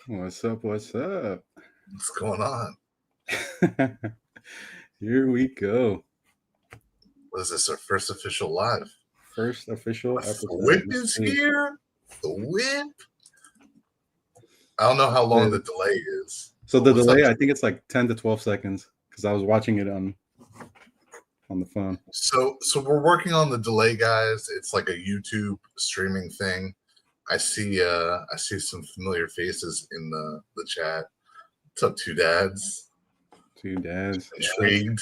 What's up? What's up? What's going on? Here we go. What is this? Our first official live. First official The episode. whip is here. The whip. I don't know how long the delay is. So the delay, I think it's like 10 to 12 seconds because I was watching it on the phone. So we're working on the delay, guys. It's like a YouTube streaming thing. I see some familiar faces in the chat. What's up, two dads? Two dads. Intrigued.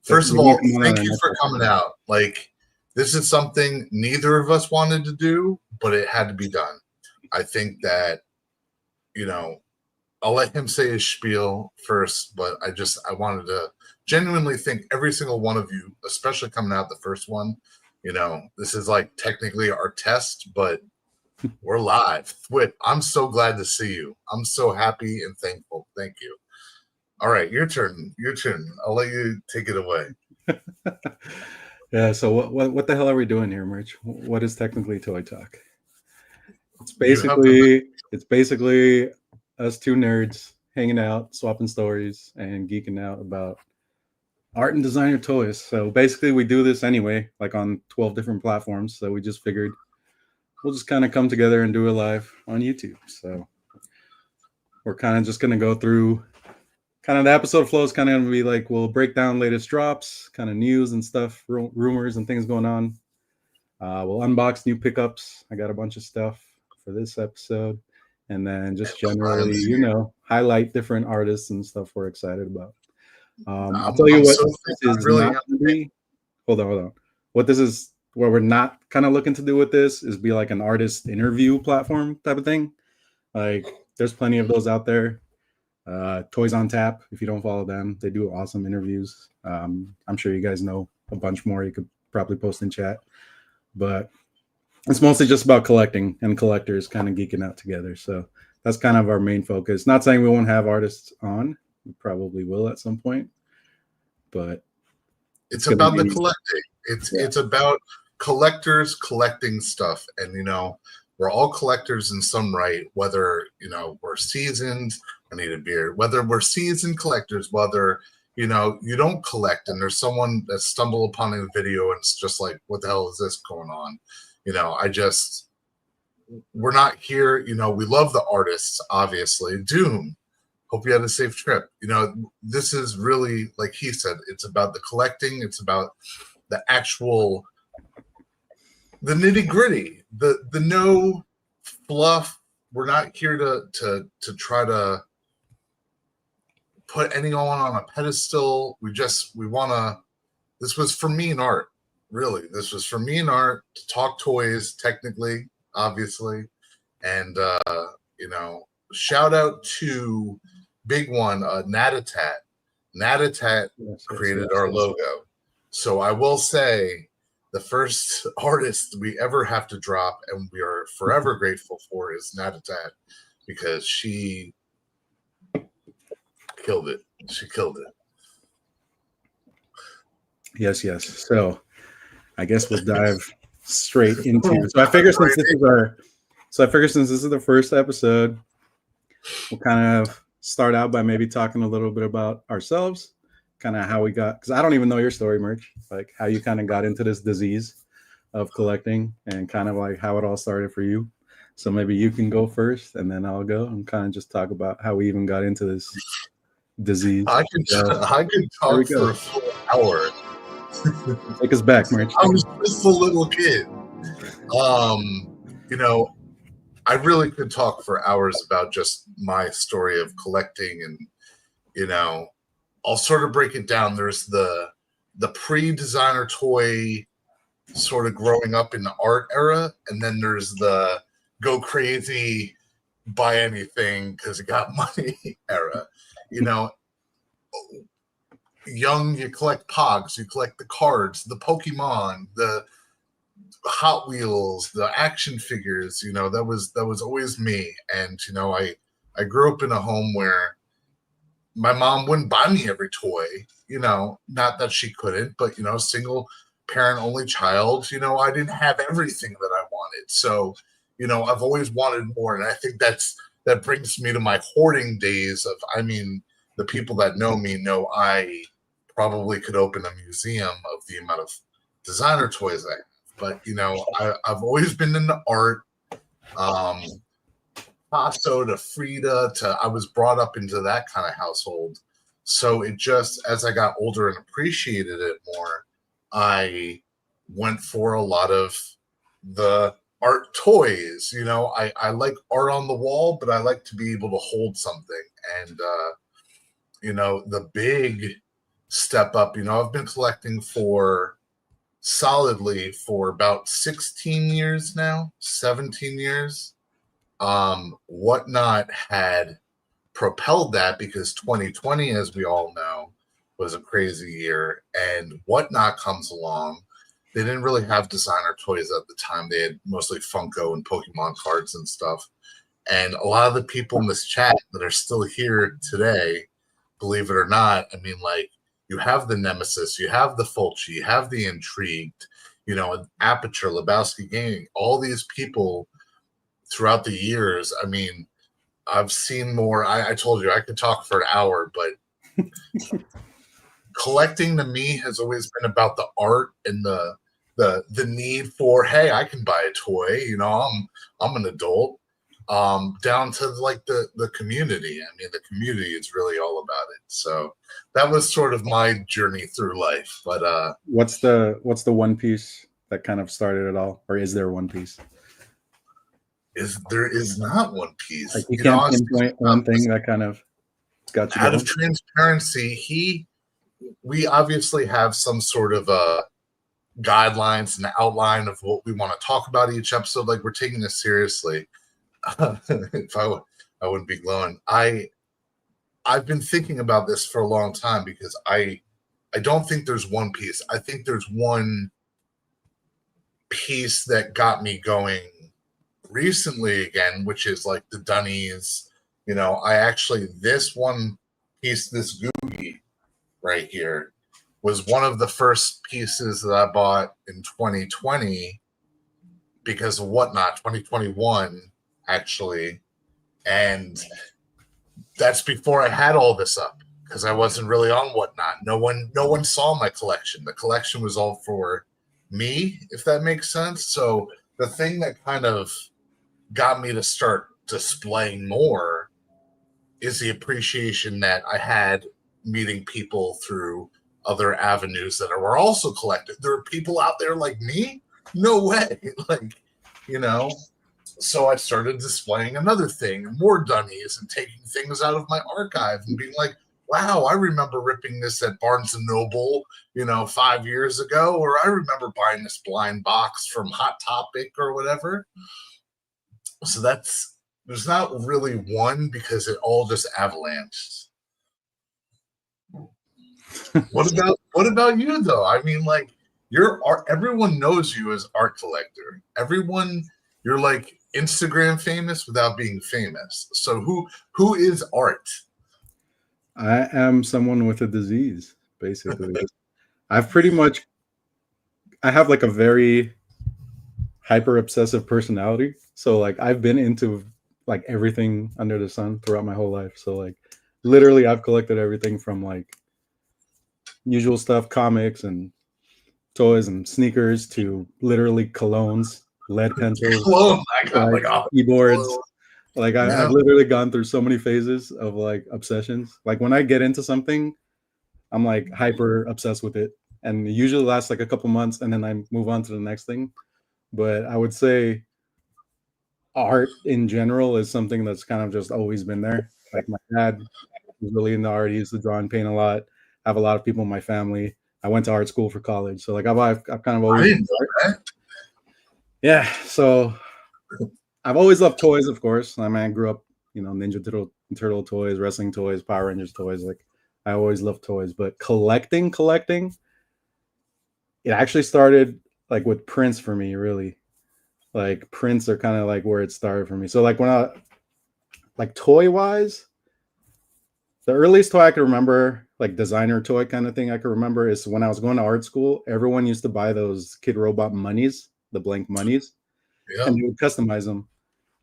First of all, thank you for coming out. Like, this is something neither of us wanted to do, but it had to be done. I think that, I'll let him say his spiel first, but I wanted to genuinely thank every single one of you, especially coming out the first one. This is like technically our test, but we're live. Whip, I'm so glad to see you. I'm so happy and thankful. Thank you. All right, your turn. Your turn. I'll let you take it away. Yeah. So what the hell are we doing here, Merch? What is technically Toy Talk? It's basically us two nerds hanging out, swapping stories, and geeking out about art and designer toys. So basically, we do this anyway, like on 12 different platforms. So we just figured we'll just kind of come together and do it live on YouTube. So we're kind of just going to go through. Kind of the episode flow is kind of going to be like we'll break down latest drops, kind of news and stuff, rumors and things going on. We'll unbox new pickups. I got a bunch of stuff for this episode. And then just generally, highlight different artists and stuff we're excited about. I'll tell you what this is really not going to be. Hold on. What this is, what we're not kind of looking to do with this is be like an artist interview platform type of thing. Like there's plenty of those out there. Toys on Tap, if you don't follow them, they do awesome interviews. I'm sure you guys know a bunch more you could probably post in chat, but it's mostly just about collecting and collectors kind of geeking out together. So that's kind of our main focus. Not saying we won't have artists on, we probably will at some point, but it's about the collecting. It's about collectors collecting stuff, and we're all collectors in some right, whether we're seasoned. I need a beer. Whether we're seasoned collectors, whether you don't collect, and there's someone that stumbled upon a video and it's just like, what the hell is this going on? We're not here. We love the artists, obviously. Doom, hope you had a safe trip. This is really, like he said, it's about the collecting. It's about the actual, the nitty gritty, the no fluff. We're not here to try to put anyone on a pedestal. We want to, this was for me and art, really. This was for me and art to talk toys, technically, obviously. And, shout out to big one, Natatat. Natatat created our logo. So I will say the first artist we ever have to drop, and we are forever grateful for, is Natatat, because she killed it. She killed it. Yes. So I guess we'll dive straight into it. So I figure since this is the first episode, we'll kind of start out by maybe talking a little bit about ourselves, kind of how we got, because I don't even know your story, Merch, like how you kind of got into this disease of collecting and kind of like how it all started for you. So maybe you can go first and then I'll go and kind of just talk about how we even got into this disease. I could talk for a full hour. Take us back, Merch. I was just a little kid. I really could talk for hours about just my story of collecting, and I'll sort of break it down. There's the pre-designer toy sort of growing up in the art era, and then there's the go crazy, buy anything because you got money era. Young, you collect Pogs, you collect the cards, the Pokemon, the Hot Wheels, the action figures. That was always me. And I grew up in a home where my mom wouldn't buy me every toy. Not that she couldn't, but single parent, only child. I didn't have everything that I wanted. So I've always wanted more, and I think that's that brings me to my hoarding days of, I mean, the people that know me know I probably could open a museum of the amount of designer toys I have. But, you know, I've always been into art. Paso to Frida to, I was brought up into that kind of household. So it just, as I got older and appreciated it more, I went for a lot of the art toys. You know, I like art on the wall, but I like to be able to hold something. And, you know, the big step up, you know, I've been collecting for solidly for about 16 years now, 17 years. Whatnot had propelled that because 2020, as we all know, was a crazy year, and Whatnot comes along. They didn't really have designer toys at the time. They had mostly Funko and Pokemon cards and stuff. And a lot of the people in this chat that are still here today, believe it or not, I mean, like, you have the Nemesis, you have the Fulci, you have the Intrigued, you know, Aperture, Lebowski Gaming, all these people throughout the years. I mean, I've seen more. I told you I could talk for an hour, but collecting to me has always been about the art and the need for, hey, I can buy a toy. You know, I'm an adult. Down to like the community. I mean, the community is really all about it. So that was sort of my journey through life. But what's the one piece that kind of started it all, or is there one piece? There is not one piece. Like you can't pinpoint one thing that kind of got you out going? of transparency. We obviously have some sort of guidelines and outline of what we want to talk about each episode. Like, we're taking this seriously. If I wouldn't be glowing. I've been thinking about this for a long time because I don't think there's one piece. I think there's one piece that got me going recently again, which is like the Dunnys. You know, this one piece, this Googie right here, was one of the first pieces that I bought in 2020 because of Whatnot, 2021 actually. And that's before I had all this up because I wasn't really on Whatnot. No one saw my collection. The collection was all for me, if that makes sense. So the thing that kind of got me to start displaying more is the appreciation that I had meeting people through other avenues that were also collected. There are people out there like me? No way. Like, you know, so I started displaying another thing, more Dunnys, and taking things out of my archive and being like, wow, I remember ripping this at Barnes & Noble, you know, 5 years ago, or I remember buying this blind box from Hot Topic or whatever. So there's not really one because it all just avalanched. What about you though? I mean, like, everyone knows you as art collector. You're like Instagram famous without being famous. So who is Art? I am someone with a disease, basically. I have like a very hyper obsessive personality. So like I've been into like everything under the sun throughout my whole life. So like literally I've collected everything from like usual stuff, comics and toys and sneakers, to literally colognes, lead pencils, keyboards. Like I've literally gone through so many phases of like obsessions. Like when I get into something, I'm like hyper obsessed with it, and it usually lasts like a couple months, and then I move on to the next thing. But I would say art in general is something that's kind of just always been there. Like my dad was really into art. He used to draw and paint a lot. I have a lot of people in my family. I went to art school for college, so like I've kind of always. Yeah, so I've always loved toys, of course. I mean, I grew up, you know, Ninja Turtle toys, wrestling toys, Power Rangers toys. Like I always loved toys, but collecting, it actually started like with prints for me, really. Like prints are kind of like where it started for me. So like like toy wise, the earliest toy I could remember, like designer toy kind of thing I could remember, is when I was going to art school. Everyone used to buy those Kidrobot monies, the blank monies, and they would customize them.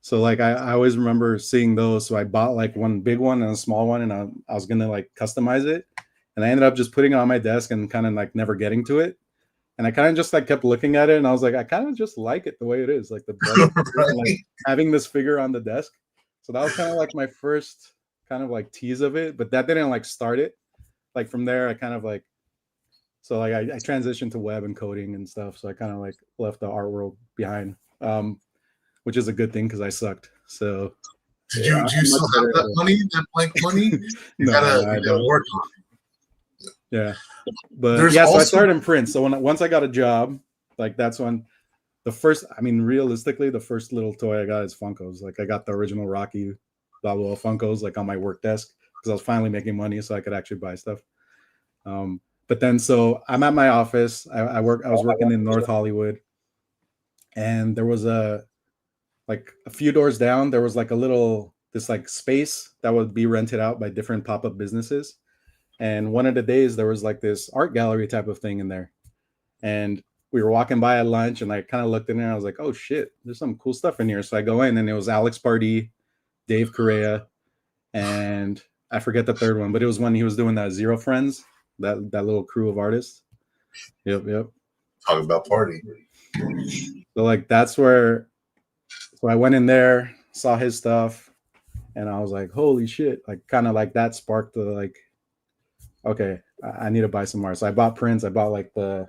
So like I always remember seeing those. So I bought like one big one and a small one, and I was gonna like customize it, and I ended up just putting it on my desk and kind of like never getting to it. And I kind of just like kept looking at it, and I was like, I kind of just like it the way it is, like the bug, Right? like having this figure on the desk. So that was kind of like my first kind of like tease of it, but that didn't like start it. Like from there, I kind of like so like I transitioned to web and coding and stuff. So I kind of like left the art world behind, which is a good thing because I sucked. So yeah, Do you I'm much still have better at that money, that blank money? no, I You gotta don't. work on Yeah, it. but There's yeah. So I also started in print. So once I got a job, like that's when the first. I mean, realistically, the first little toy I got is Funkos. Like I got the original Rocky, blah blah, blah Funkos like on my work desk because I was finally making money, so I could actually buy stuff. But then so I'm at my office. I work. I was working in North Hollywood, and there was a like a few doors down. There was like a little this like space that would be rented out by different pop up businesses. And one of the days there was like this art gallery type of thing in there, and we were walking by at lunch, and I kind of looked in there. And I was like, "Oh shit, there's some cool stuff in here." So I go in, and it was Alex Pardee, Dave Correa, and I forget the third one, but it was when he was doing that Zero Friends, that little crew of artists. Yep, yep. talking about party. So like that's where. So I went in there, saw his stuff, and I was like, "Holy shit!" Like kind of like that sparked the like, okay, I need to buy some art. So I bought prints. I bought like the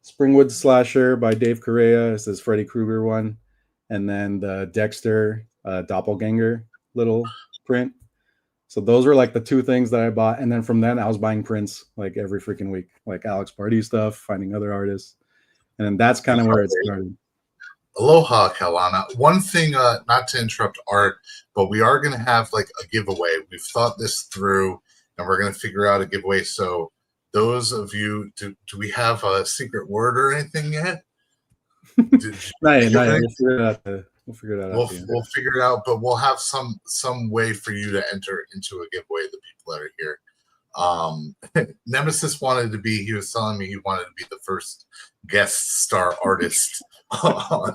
Springwood Slasher by Dave Correa. It's this Freddy Krueger one, and then the Dexter Doppelganger little print. So those were like the two things that I bought, and then from then I was buying prints like every freaking week, like Alex Pardee stuff, finding other artists, and then that's kind of where it started. Aloha, Kalana. One thing, not to interrupt Art, but we are going to have like a giveaway. We've thought this through, and we're going to figure out a giveaway. So, those of you, do we have a secret word or anything yet? Not yet, not yet. We'll figure it out. We'll figure it out. We'll figure it out, but we'll have some way for you to enter into a giveaway. The people that are here. Nemesis wanted to be. He was telling me he wanted to be the first guest star artist on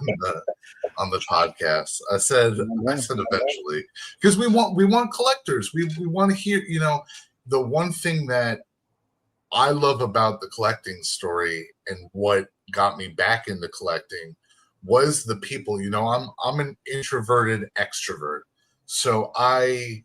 the podcast. I said eventually because we want collectors. We want to hear. You know, the one thing that I love about the collecting story and what got me back into collecting was the people. You know, I'm an introverted extrovert, so I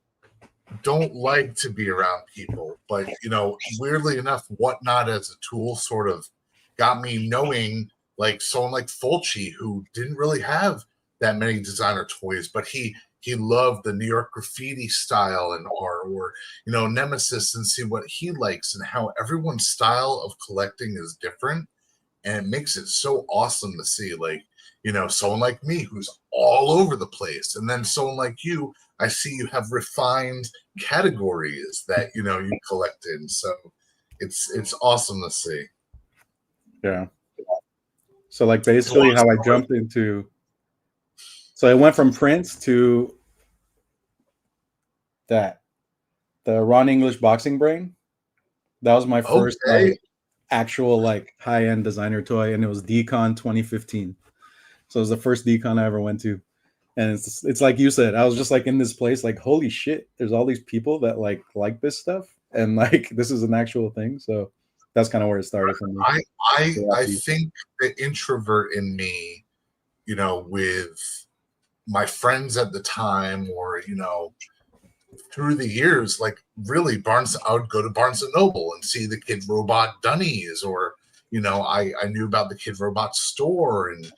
don't like to be around people, but you know, weirdly enough, Whatnot as a tool sort of got me knowing like someone like Fulci, who didn't really have that many designer toys, but he loved the New York graffiti style and art, or you know, Nemesis, and see what he likes and how everyone's style of collecting is different, and it makes it so awesome to see. Like, you know, someone like me who's all over the place, and then someone like you, I see you have refined categories that you know you collect in. So it's awesome to see. Yeah. So like basically how I jumped into. So I went from prints to the Ron English boxing brain. That was my first like actual like high end designer toy, and it was Decon 2015. So it was the first Decon I ever went to, and it's like you said, I was just like in this place, like holy shit, there's all these people that like this stuff, and like this is an actual thing. So that's kind of where it started for me. I think the introvert in me, you know, with my friends at the time, or you know, through the years, like really I would go to Barnes and Noble and see the Kidrobot Dunnys, or you know, I knew about the Kidrobot store, and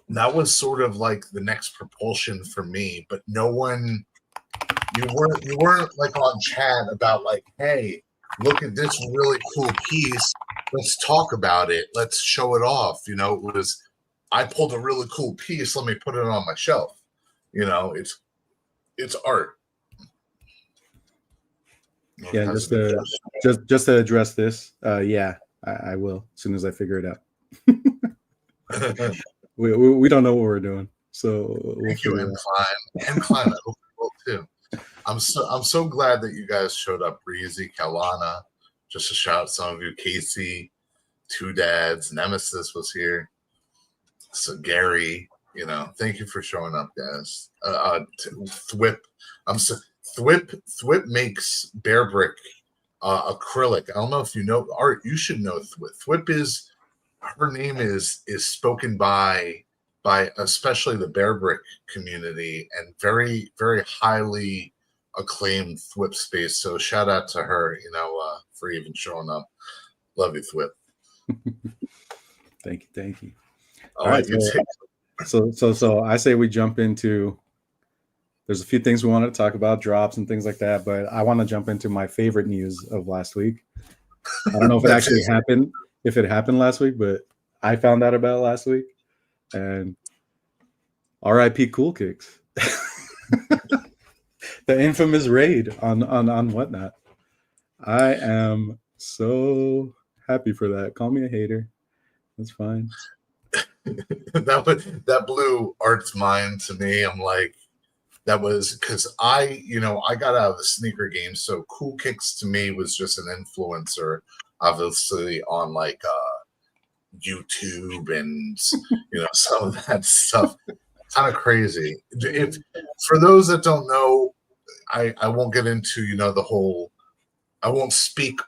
that was sort of like the next propulsion for me. But no one, you weren't like on chat about like, hey, look at this really cool piece, let's talk about it, let's show it off. You know, it was, I pulled a really cool piece, let me put it on my shelf. You know, it's art. Yeah, just to address this, yeah, I will as soon as I figure it out. we don't know what we're doing, so thank you, and Klein. I hope you will too. I'm so glad that you guys showed up. Breezy, Kalana, just to shout out some of you. Casey, Two Dads, Nemesis was here. So Gary, Thank you for showing up, guys. Thwip, Thwip makes bear brick acrylic. I don't know if you know Art. You should know Thwip. Thwip is her name is spoken by especially the bear brick community and very very highly acclaimed Thwip space. So shout out to her, for even showing up. Love you, Thwip. Thank you. All right, so I say we jump into. There's a few things we wanted to talk about, drops and things like that, but I want to jump into my favorite news of last week. I don't know if it actually happened, last week, but I found out about it last week. And R.I.P. Cool Kicks. The infamous raid on Whatnot. I am so happy for that. Call me a hater. That's fine. that blew Art's mind to me. I'm like, that was because I got out of the sneaker game. So Cool Kicks to me was just an influencer, obviously on like YouTube and some of that stuff. Kind of crazy. If for those that don't know, I won't get into the whole. I won't speak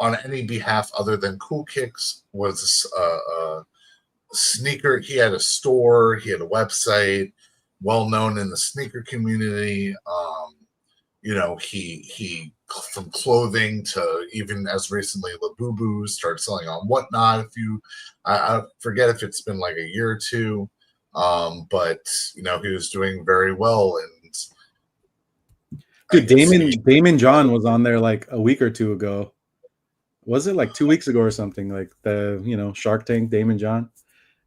on any behalf other than Cool Kicks was a sneaker. He had a store. He had a website. Well known in the sneaker community. He from clothing to even as recently Labubu started selling on Whatnot. I forget if it's been like a year or two, but he was doing very well. And dude, Damon John was on there like a week or two ago. Was it like 2 weeks ago or something? Like the Shark Tank, Damon John.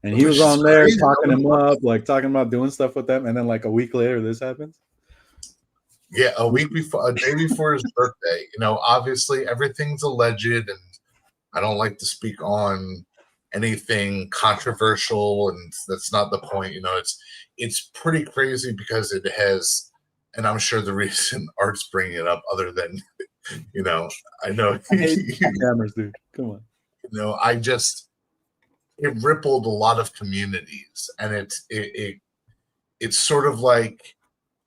And he was on there talking him up, like talking about doing stuff with them. And then like a week later, this happens. Yeah, a day before his birthday. Obviously everything's alleged, and I don't like to speak on anything controversial, and that's not the point. It's pretty crazy because it has, and I'm sure the reason Art's bringing it up, other than I know cameras, dude. Come on. It rippled a lot of communities, and it's sort of like,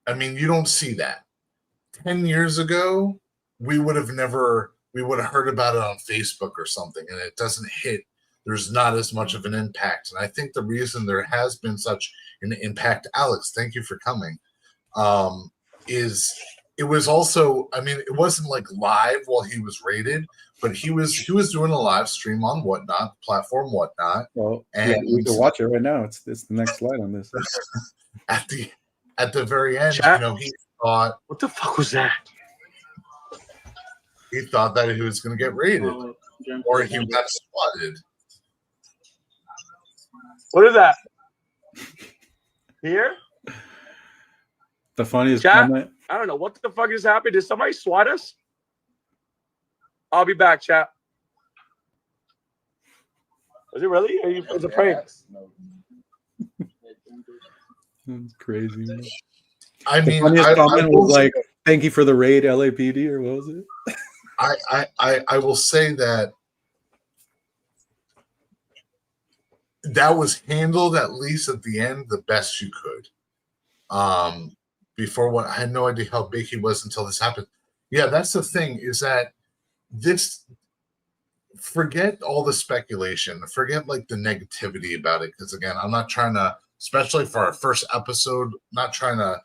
you don't see that. 10 years ago, we would have heard about it on Facebook or something, and it doesn't hit. There's not as much of an impact. And I think the reason there has been such an impact, Alex, thank you for coming, is it was also, it wasn't like live while he was raided, but he was doing a live stream on Whatnot, platform Whatnot. Well, and we can watch it right now. It's the next slide on this. At the very end, he thought, what the fuck was that? He thought that he was going to get raided, or he got spotted. What is that? Here? The funniest comment. I don't know what the fuck is happening. Did somebody swat us? I'll be back, chat. Is it really? Is it prank? That's crazy, man. The funniest comment was like, "Thank you for the raid, LAPD," or what was it? I will say that was handled, at least at the end, the best you could. Before I had no idea how big he was until this happened. Yeah, that's the thing, is that forget all the speculation, forget like the negativity about it, because again, I'm not trying to, especially for our first episode, not trying to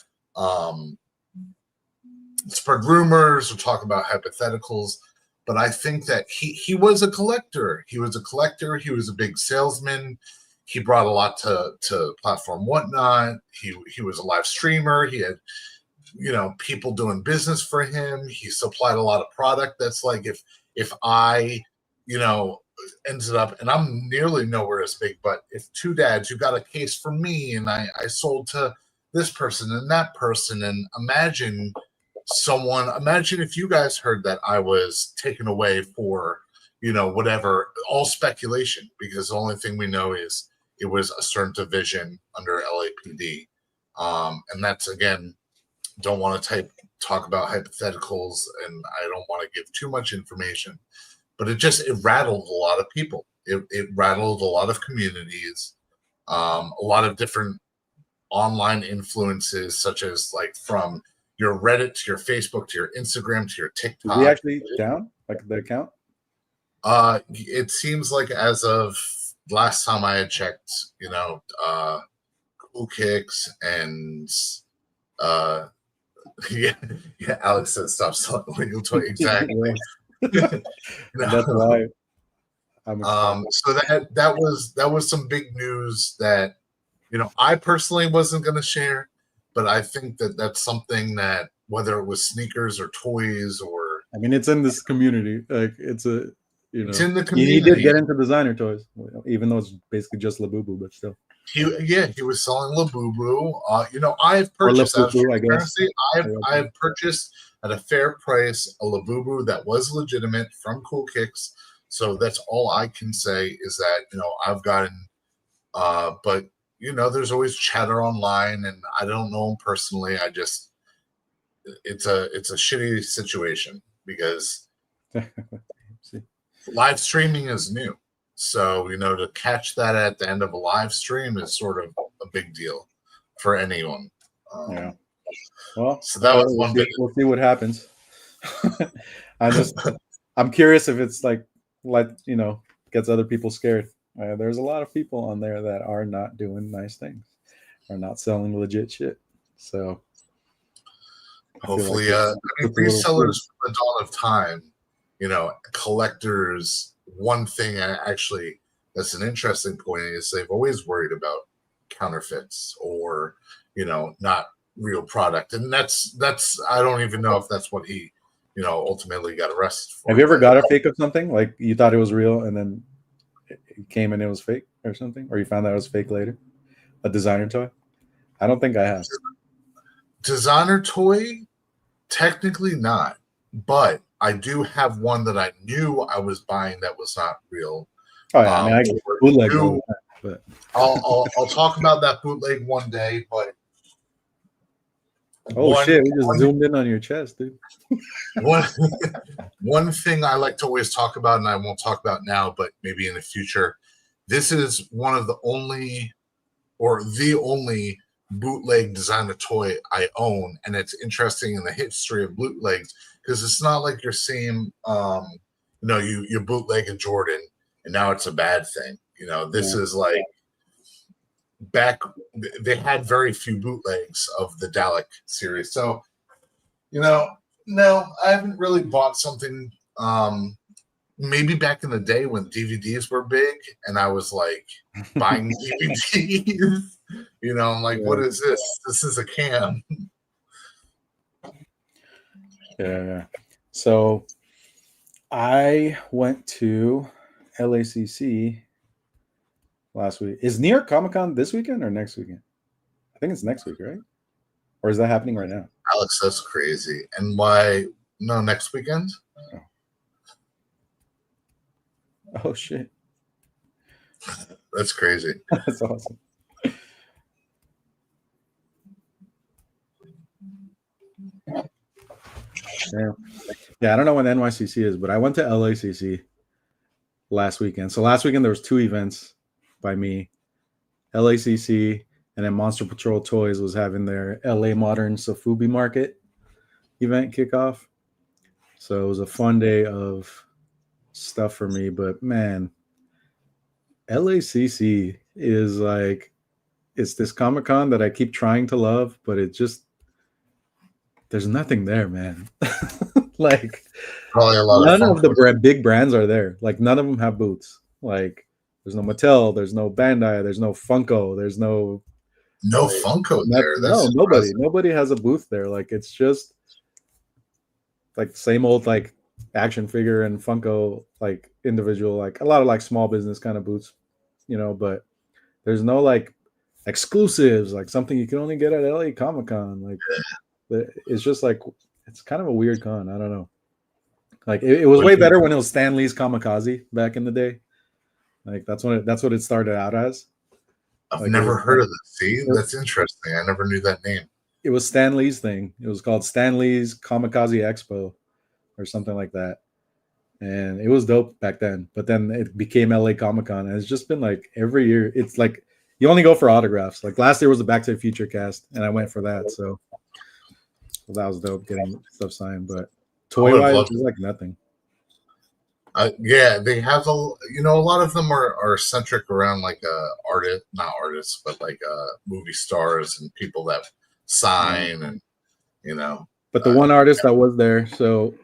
spread rumors or talk about hypotheticals, but I think that he was a collector. He was a big salesman. He brought a lot to platform Whatnot. He was a live streamer. He had people doing business for him. He supplied a lot of product. That's like if I ended up, and I'm nearly nowhere as big, but if two dads, you got a case for me and I sold to this person and that person, and imagine if you guys heard that I was taken away for whatever, all speculation, because the only thing we know is it was a certain division under LAPD, and that's, again, don't want to talk about hypotheticals, and I don't want to give too much information, but it rattled a lot of people. It rattled a lot of communities, a lot of different online influences, such as like from your Reddit to your Facebook to your Instagram to your TikTok. Is he actually down, like the account? It seems like as of last time I had checked, Quiccs and yeah, Alex said stop selling illegal toy. Exactly. That's why I'm so that was some big news that I personally wasn't going to share, but I think that that's something that, whether it was sneakers or toys or, I mean, it's in this community. Like it's a it's in the community. He did get into designer toys, even though it's basically just Labubu, but still. He was selling Labubu. I've purchased. I've purchased at a fair price a Labubu that was legitimate from Quiccs. So that's all I can say is that I've gotten. But there's always chatter online, and I don't know him personally. It's a shitty situation because live streaming is new. So, to catch that at the end of a live stream is sort of a big deal for anyone. Yeah. Well, so that was one big. We'll see what happens. I'm curious if it's gets other people scared. There's a lot of people on there that are not doing nice things, are not selling legit shit. So hopefully, resellers from the dawn of time, collectors. One thing actually that's an interesting point is they've always worried about counterfeits or not real product, and that's I don't even know if that's what he ultimately got arrested for. Have you ever got a fake of something, like you thought it was real and then it came and it was fake or something, or you found that it was fake later? A designer toy? I don't think I have. Designer toy, technically not, but I do have one that I knew I was buying that was not real. Oh yeah, I mean, I get bootleg, but I'll talk about that bootleg one day. But shit, we just zoomed in on your chest, dude. One thing I like to always talk about, and I won't talk about now, but maybe in the future. This is one of the only, or the only, bootleg designer toy I own, and it's interesting in the history of bootlegs. Because it's not like you're seeing, you bootleg a Jordan and now it's a bad thing. This is like back. They had very few bootlegs of the Dalek series, so no, I haven't really bought something. Maybe back in the day when DVDs were big, and I was like buying DVDs. I'm like, what is this? This is a cam. Yeah. So I went to LACC last week. Is New York Comic Con this weekend or next weekend? I think it's next week, right? Or is that happening right now? Alex, that's crazy. And why? No, next weekend? Oh shit. That's crazy. That's awesome. Yeah, I don't know when NYCC is, but I went to LACC last weekend. So last weekend there was two events by me. LACC and then Monster Patrol Toys was having their LA Modern Sofubi Market event kickoff. So it was a fun day of stuff for me. But man, LACC is like, it's this Comic-Con that I keep trying to love, but it just, there's nothing there, man. Like, none of the big brands are there. Like, none of them have booths. Like, there's no Mattel, there's no Bandai, there's no Funko, there's no Funko there. That's nobody has a booth there. Like, it's just like the same old like action figure and Funko like individual, like a lot of like small business kind of booths, but there's no like exclusives, like something you can only get at LA Comic-Con. Like, it's just like, it's kind of a weird con. I don't know. Like, it was way better when it was Stan Lee's Kamikaze back in the day. Like, that's what it started out as. I've never heard of this. See, that's interesting. I never knew that name. It was Stan Lee's thing. It was called Stan Lee's Kamikaze Expo or something like that. And it was dope back then. But then it became LA Comic-Con. And it's just been like every year. It's like You only go for autographs. Like last year was the Back to the Future cast, and I went for that. So that was dope getting stuff signed. But toy wise, it's like nothing. Yeah, they have a lot of them are centric around like not artists, but like movie stars and people that sign and But the one artist that was there, so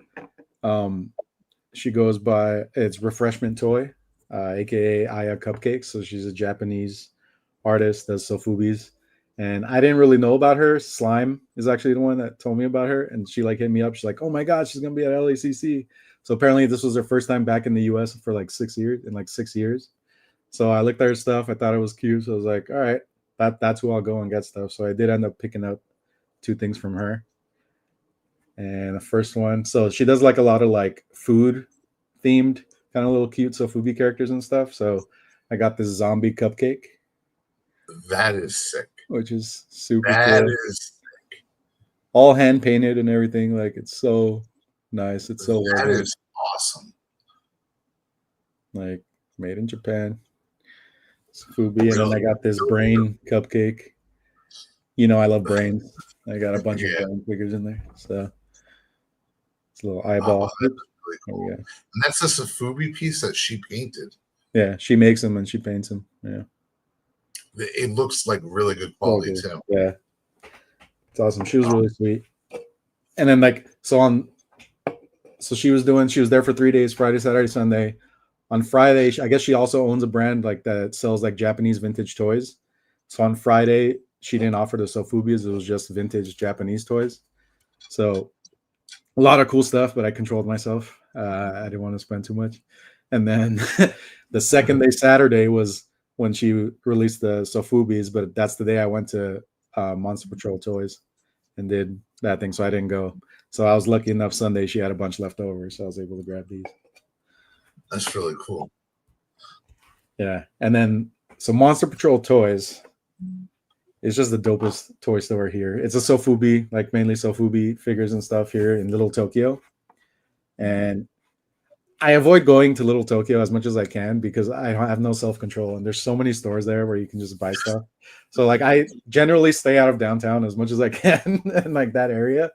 she goes by it's Refreshment Toy, aka Aya Cupcakes. So she's a Japanese artist, does sofubis. And I didn't really know about her. Slime is actually the one that told me about her, and she like hit me up. She's like, "Oh my god, she's gonna be at LACC." So apparently this was her first time back in the US for like 6 years. In like 6 years. So I looked at her stuff. I thought it was cute. So I was like, all right, that's who I'll go and get stuff. So I did end up picking up 2 things from her. And the first one, so she does like a lot of like food themed kind of little cute sofubi characters and stuff. So I got this zombie cupcake. That is sick. Which is super cool. That is sick. All hand painted and everything. Like it's so nice. It's so that is awesome. Like made in Japan. Sofubi, and then I got this brain cupcake. You know I love brains. I got a bunch of brain figures in there. So it's a little eyeball. Really cool. And that's a sofubi piece that she painted. Yeah, she makes them and she paints them. Yeah. It looks like really good quality too. Yeah. It's awesome. She was really sweet. And then like so she was there for 3 days, Friday, Saturday, Sunday. On Friday, I guess she also owns a brand like that sells like Japanese vintage toys. So on Friday, she didn't offer the sofubis. It was just vintage Japanese toys. So a lot of cool stuff, but I controlled myself. I didn't want to spend too much. And then the second day, Saturday, was when she released the sofubis, but that's the day I went to Monster Patrol Toys and did that thing. So I didn't go. So I was lucky enough Sunday she had a bunch left over, so I was able to grab these. That's really cool. Yeah. And then so Monster Patrol Toys is just the dopest toy store here. It's a sofubi, like mainly sofubi figures and stuff here in Little Tokyo. And I avoid going to Little Tokyo as much as I can because I have no self-control, and there's so many stores there where you can just buy stuff. So like I generally stay out of downtown as much as I can in like that area.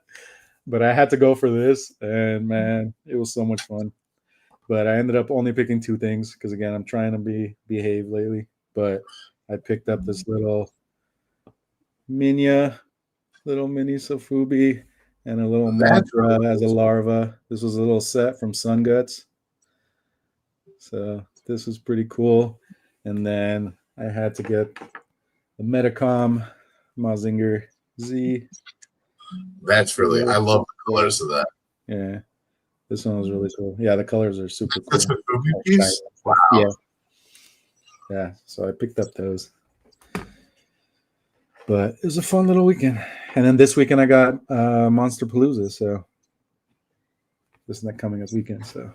But I had to go for this, and man, it was so much fun. But I ended up only picking 2 things because again, I'm trying to behave lately. But I picked up this little mini sofubi and a little mantra as a larva. This was a little set from Sun Guts. So this was pretty cool. And then I had to get the Metacom Mazinger Z. That's really, I love the colors of that. Yeah. This one was really cool. Yeah, the colors are super cool. That's a movie piece? Wow. Yeah. Yeah. So I picked up those. But it was a fun little weekend. And then this weekend I got Monster Palooza. So this is not coming up weekend. So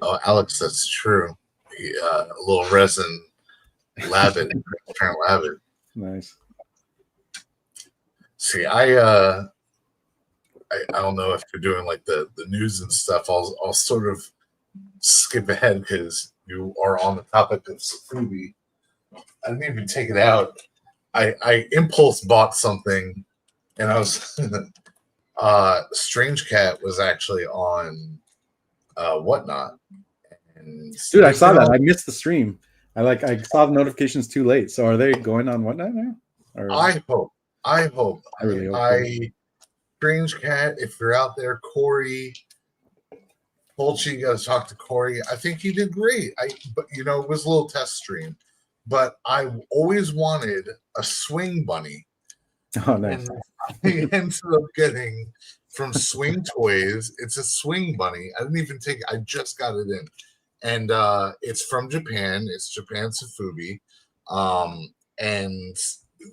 oh, Alex, that's true. A little resin labbit, labbit. Nice. See, I don't know if you're doing like the news and stuff. I'll sort of skip ahead because you are on the topic of sofubi. I didn't even take it out. I impulse bought something, and I was Strange Cat was actually on Whatnot. And dude, I saw that. I missed the stream. I saw the notifications too late. So are they going on Whatnot now? Or... I hope. I really hope. Strange Cat, if you're out there, Corey, Fulci, you got to talk to Corey. I think he did great. But it was a little test stream. But I always wanted a swing bunny. Oh, nice. And I ended up getting from Swing Toys. It's a swing bunny. I didn't even take it. I just got it in. And it's from Japan. It's Japan Sofubi. And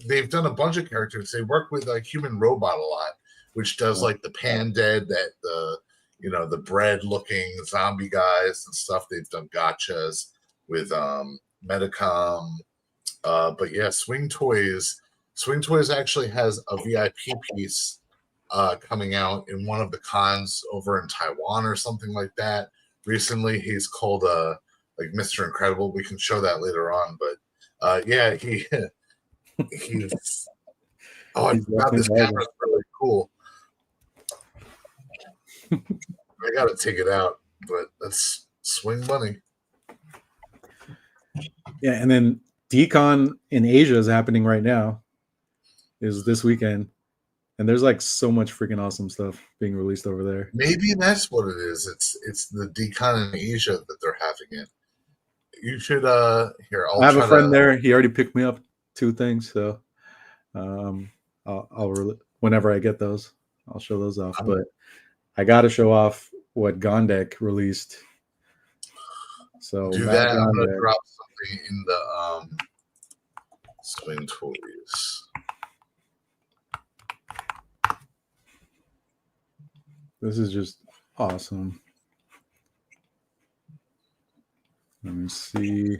they've done a bunch of characters. They work with Human Robot a lot, which does like the Pandead, the bread looking zombie guys and stuff. They've done gotchas with Metacom. But yeah, Swing Toys actually has a VIP piece coming out in one of the cons over in Taiwan or something like that. Recently, he's called like Mr. Incredible. We can show that later on, but Yeah, he's. Oh, I He's forgot this definitely camera's really cool. I gotta take it out, but that's Swing Bunny. Yeah, and then Decon in Asia is happening right now. Is this weekend, and there's like so much freaking awesome stuff being released over there. Maybe that's what it is. It's the Decon in Asia that they're having it. You should here. I have a friend there. He already picked me up 2 things, so whenever I get those, I'll show those off. But I got to show off what Gondek released. So do that. I'm gonna drop something in the Swing Toys. This is just awesome. Let me see.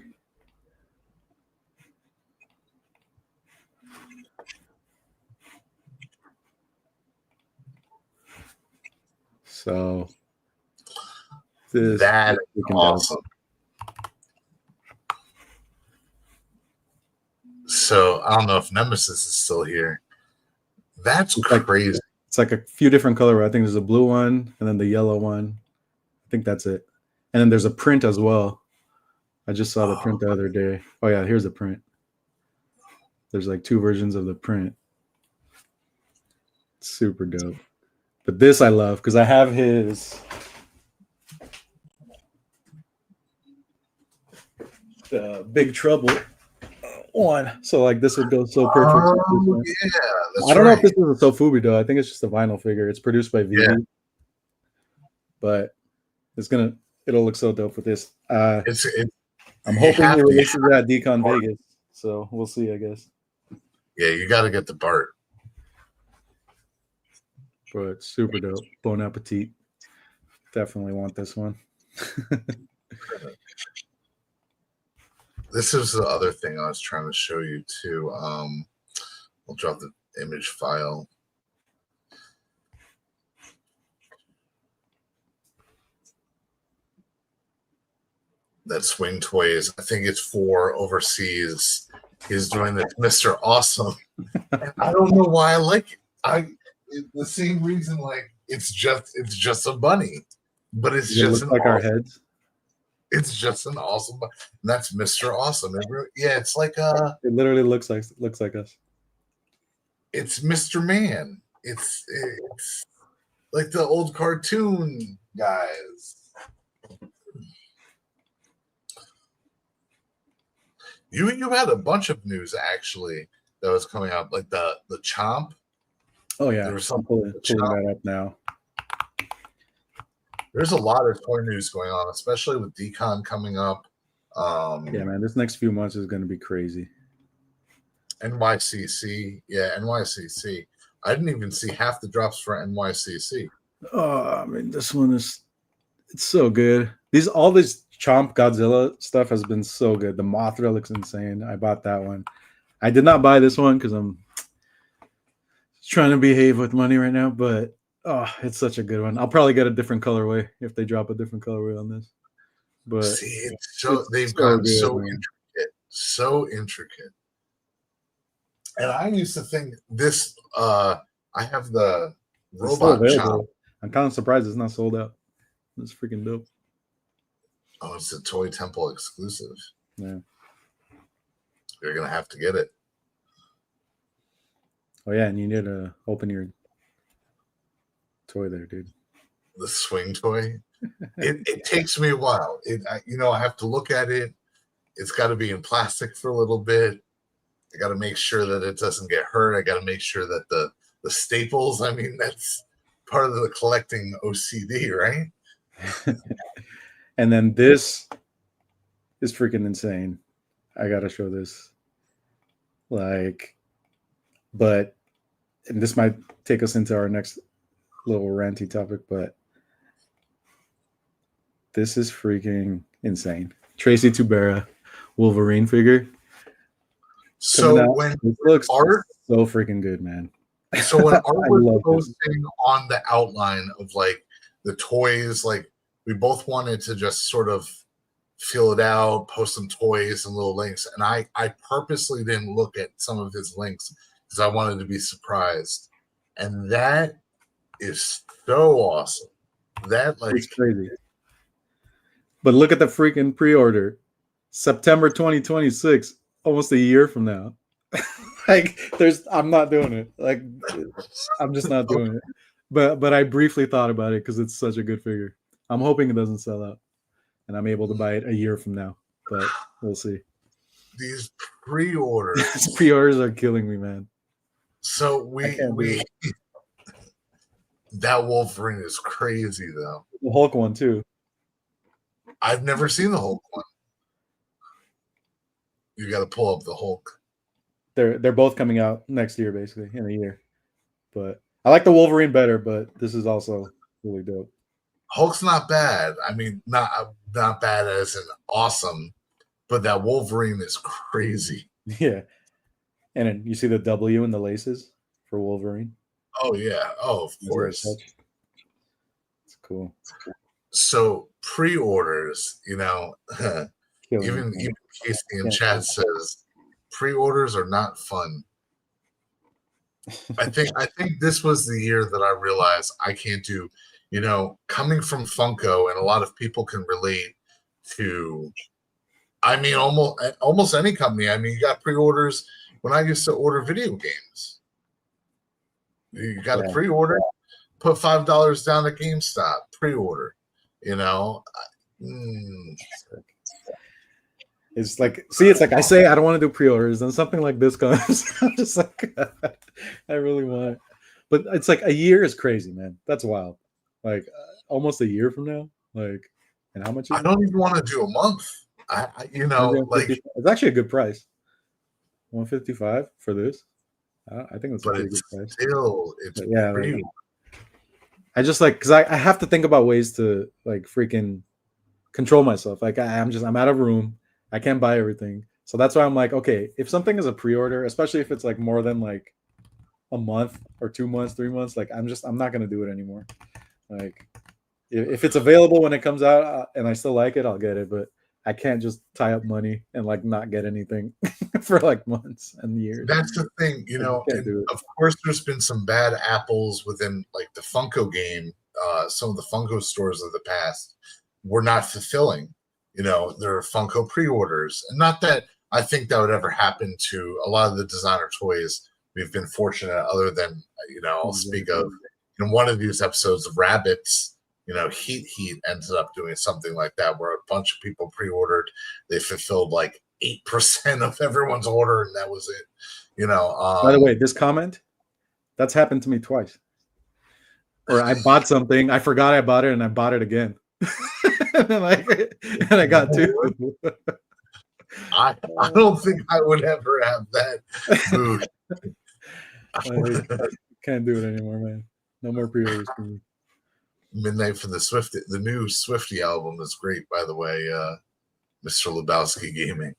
So that is awesome. So I don't know if Nemesis is still here. That's crazy. It's like a few different color. I think there's a blue one and then the yellow one. I think that's it. And then there's a print as well. I just saw the print the other day. Oh yeah, here's the print. There's like 2 versions of the print. It's super dope. But this I love because I have his Big Trouble one. So like this would go so perfect. Yeah, I don't know if this is a sofubi though. I think it's just a vinyl figure. It's produced by VV. Yeah. But it'll look so dope with this. I'm hoping he releases it at Decon Vegas. So we'll see, I guess. Yeah, you got to get the Bart. But super dope. Bon appetit. Definitely want this one. This is the other thing I was trying to show you too. I'll drop the image file. That Swing Toys, I think it's for overseas. He's doing this Mr. Awesome. And I don't know why I like it. The same reason, like it's just a bunny, but it's just like our heads. It's just an awesome. That's Mr. Awesome. Yeah, it's like It literally looks like us. It's Mr. Man. It's like the old cartoon guys. You had a bunch of news actually that was coming out, like the Chomp. Oh yeah, there was something pulling that up now. There's a lot of toy news going on, especially with Decon coming up. Yeah, man, this next few months is going to be crazy. NYCC, yeah, NYCC. I didn't even see half the drops for NYCC. Oh, I mean, this one it's so good. All this Chomp Godzilla stuff has been so good. The Mothra looks insane. I bought that one. I did not buy this one because I'm trying to behave with money right now, but oh, it's such a good one. I'll probably get a different colorway if they drop a different colorway on this. But see, they've gone so intricate, so intricate. And I used to think this. I have the robot Chomp. I'm kind of surprised it's not sold out. It's freaking dope. Oh, it's a Toy Temple exclusive. Yeah, you're gonna have to get it. Oh yeah, and you need to open your toy there, dude. The swing toy. It takes me a while. I have to look at it. It's got to be in plastic for a little bit. I got to make sure that it doesn't get hurt. I got to make sure that the staples. I mean, that's part of the collecting OCD, right? And then this is freaking insane. I gotta show this. And this might take us into our next little ranty topic, but this is freaking insane. Tracy Tubera Wolverine figure. So when it looks art so freaking good, man. So when art was posting on the outline of like the toys, like we both wanted to just sort of feel it out, post some toys and little links. And I purposely didn't look at some of his links because I wanted to be surprised. And that is so awesome. That like It's crazy. But look at the freaking pre-order. September 2026, almost a year from now. Like I'm not doing it. Like I'm just not doing it. But I briefly thought about it because it's such a good figure. I'm hoping it doesn't sell out and I'm able to buy it a year from now. But we'll see. these pre-orders. These pre-orders are killing me, man. So we that Wolverine is crazy though. The Hulk one too. I've never seen the Hulk one. You got to pull up the Hulk. They're both coming out next year, basically in a year. But I like the Wolverine better, but this is also really dope. Hulk's not bad. I mean, not bad as in awesome, but that Wolverine is crazy. Yeah, and then you see the W in the laces for Wolverine. Oh yeah. Oh, of course. It's cool. So pre-orders, you know, even Casey in chat says pre-orders are not fun. I think this was the year that I realized I can't do, you know, coming from Funko, and a lot of people can relate to, I mean, almost any company. I mean, you got pre-orders when I used to order video games. You got a pre-order, put $5 down at GameStop, pre-order, you know. It's like, see, it's like I say I don't want to do pre-orders, and something like this comes. I'm just like, I really want it. But it's like a year is crazy, man. That's wild. Like almost a year from now. Like, and how much? I don't even want to do a month. You know, like it's actually a good price. 155 for this. I think that's a pretty good price. Still, it's like, I just like because I have to think about ways to like freaking control myself. Like I'm out of room. I can't buy everything. So that's why I'm like, okay, if something is a pre-order, especially if it's like more than like a month or 2 months, 3 months, like I'm not gonna do it anymore. Like if it's available when it comes out and I still like it, I'll get it. But I can't just tie up money and like not get anything for like months and years. That's the thing, you know. And of course, there's been some bad apples within like the Funko game. Some of the Funko stores of the past were not fulfilling. You know, there are Funko pre-orders, and not that I think that would ever happen to a lot of the designer toys. We've been fortunate, other than, you know, I'll speak of in one of these episodes of Rabbits. You know, Heat ended up doing something like that, where a bunch of people pre-ordered. They fulfilled like 8% of everyone's order, and that was it. You know. By the way, this comment, that's happened to me twice. Or I bought something, I forgot I bought it, and I bought it again. and I got two. I don't think I would ever have that mood. I can't do it anymore, man. No more pre-orders for me. Midnight for the new Swifty album is great, by the way. Mr. Lebowski Gaming,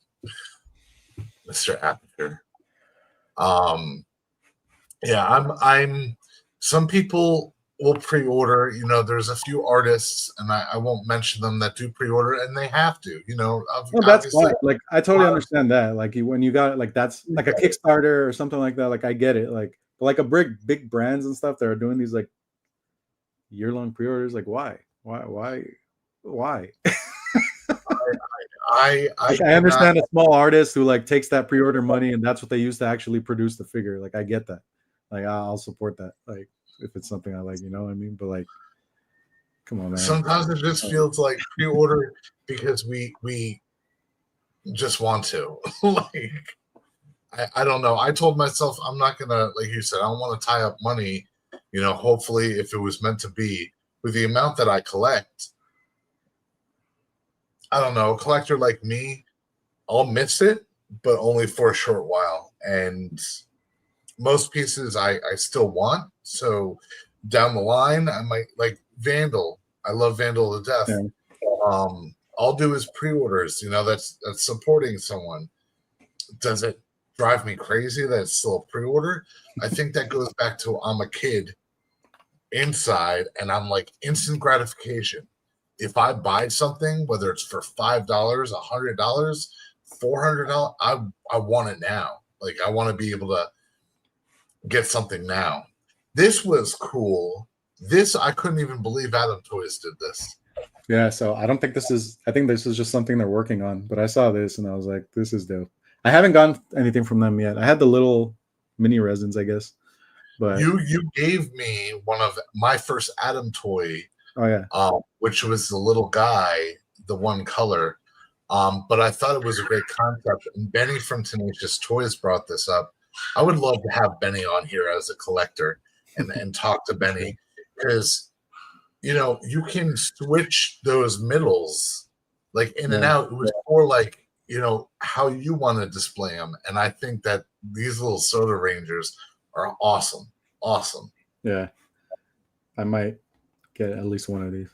Mr. Aperture. Yeah, I'm. Some people will pre-order. You know, there's a few artists, and I won't mention them, that do pre-order, and they have to. You know, that's fine. Like I totally understand that. Like when you got like that's like a Kickstarter or something like that. Like I get it. Like a big brands and stuff that are doing these like year-long pre-orders. Like why? I understand a small artist who like takes that pre-order money and that's what they use to actually produce the figure. Like I get that. Like I'll support that. Like if it's something I like, you know what I mean? But like, come on, man. Sometimes it just feels like pre-order because we just want to. Like I don't know. I told myself I'm not gonna, like you said, I don't want to tie up money. You know, hopefully, if it was meant to be, with the amount that I collect, I don't know, a collector like me, I'll miss it, but only for a short while. And most pieces I still want. So down the line, I might like Vandal. I love Vandal to death. Yeah. I'll do his pre-orders. You know, that's supporting someone. Does it drive me crazy that it's still a pre-order? I think that goes back to I'm a kid inside, and I'm like instant gratification. if I buy something, whether it's for $5, $100, $400, I want it now. Like I want to be able to get something now. This was cool. This I couldn't even believe Adam Toys did this. Yeah, so I don't think this is. I think this is just something they're working on. But I saw this and I was like, this is dope. I haven't gotten anything from them yet. I had the little mini resins, I guess. But you gave me one of my first Adam toy. Oh yeah, which was the little guy, the one color. But I thought it was a great concept. And Benny from Tenacious Toys brought this up. I would love to have Benny on here as a collector and talk to Benny because you can switch those middles like in and out. It was more like how you want to display them. And I think that these little Soda Rangers are awesome. Yeah, I might get at least one of these.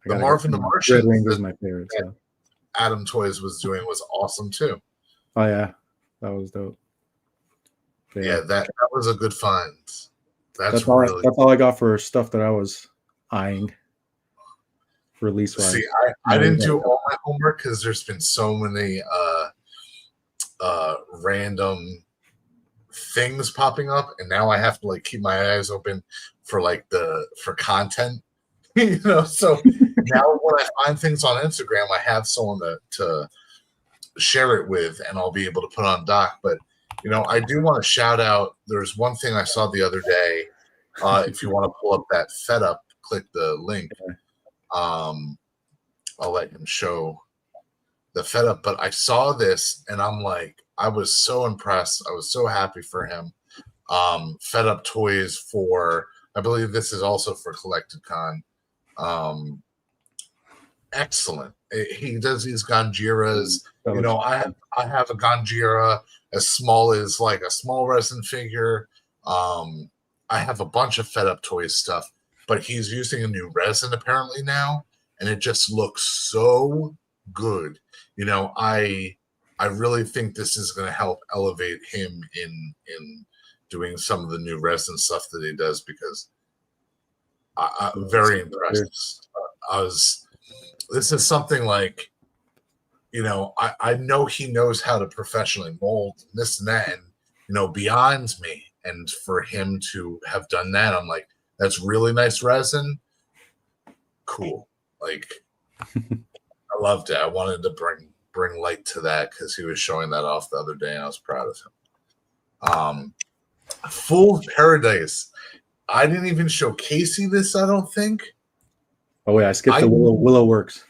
The Marvin the Martian Red Ranger is my favorite. So. Adam Toys was doing was awesome too. Oh yeah, that was dope. Yeah, that was a good find. That's all I got for stuff that I was eyeing. Release wise. See, I didn't do all my homework because there's been so many random things popping up, and now I have to like keep my eyes open for for content. So now when I find things on Instagram, I have someone to share it with, and I'll be able to put on doc. But I do want to shout out. There's one thing I saw the other day. If you want to pull up that Fed Up, click the link. I'll let him show the Fed Up. But I saw this, and I'm like, I was so impressed. I was so happy for him. Fed Up toys for, I believe this is also for Collected Con. Excellent. He does these Ganjiras. I have a Ganjira as small as like a small resin figure. I have a bunch of Fed Up Toys stuff, but he's using a new resin apparently now, and it just looks so good. I really think this is going to help elevate him in doing some of the new resin stuff that he does because I'm very impressed. This is something like, I know he knows how to professionally mold this and that, and beyond me. And for him to have done that, I'm like, that's really nice resin. Cool. Like, I loved it. I wanted to bring light to that because he was showing that off the other day, and I was proud of him. Full Paradise. I didn't even show Casey this, I don't think. Oh, wait, I skipped the Willow Works.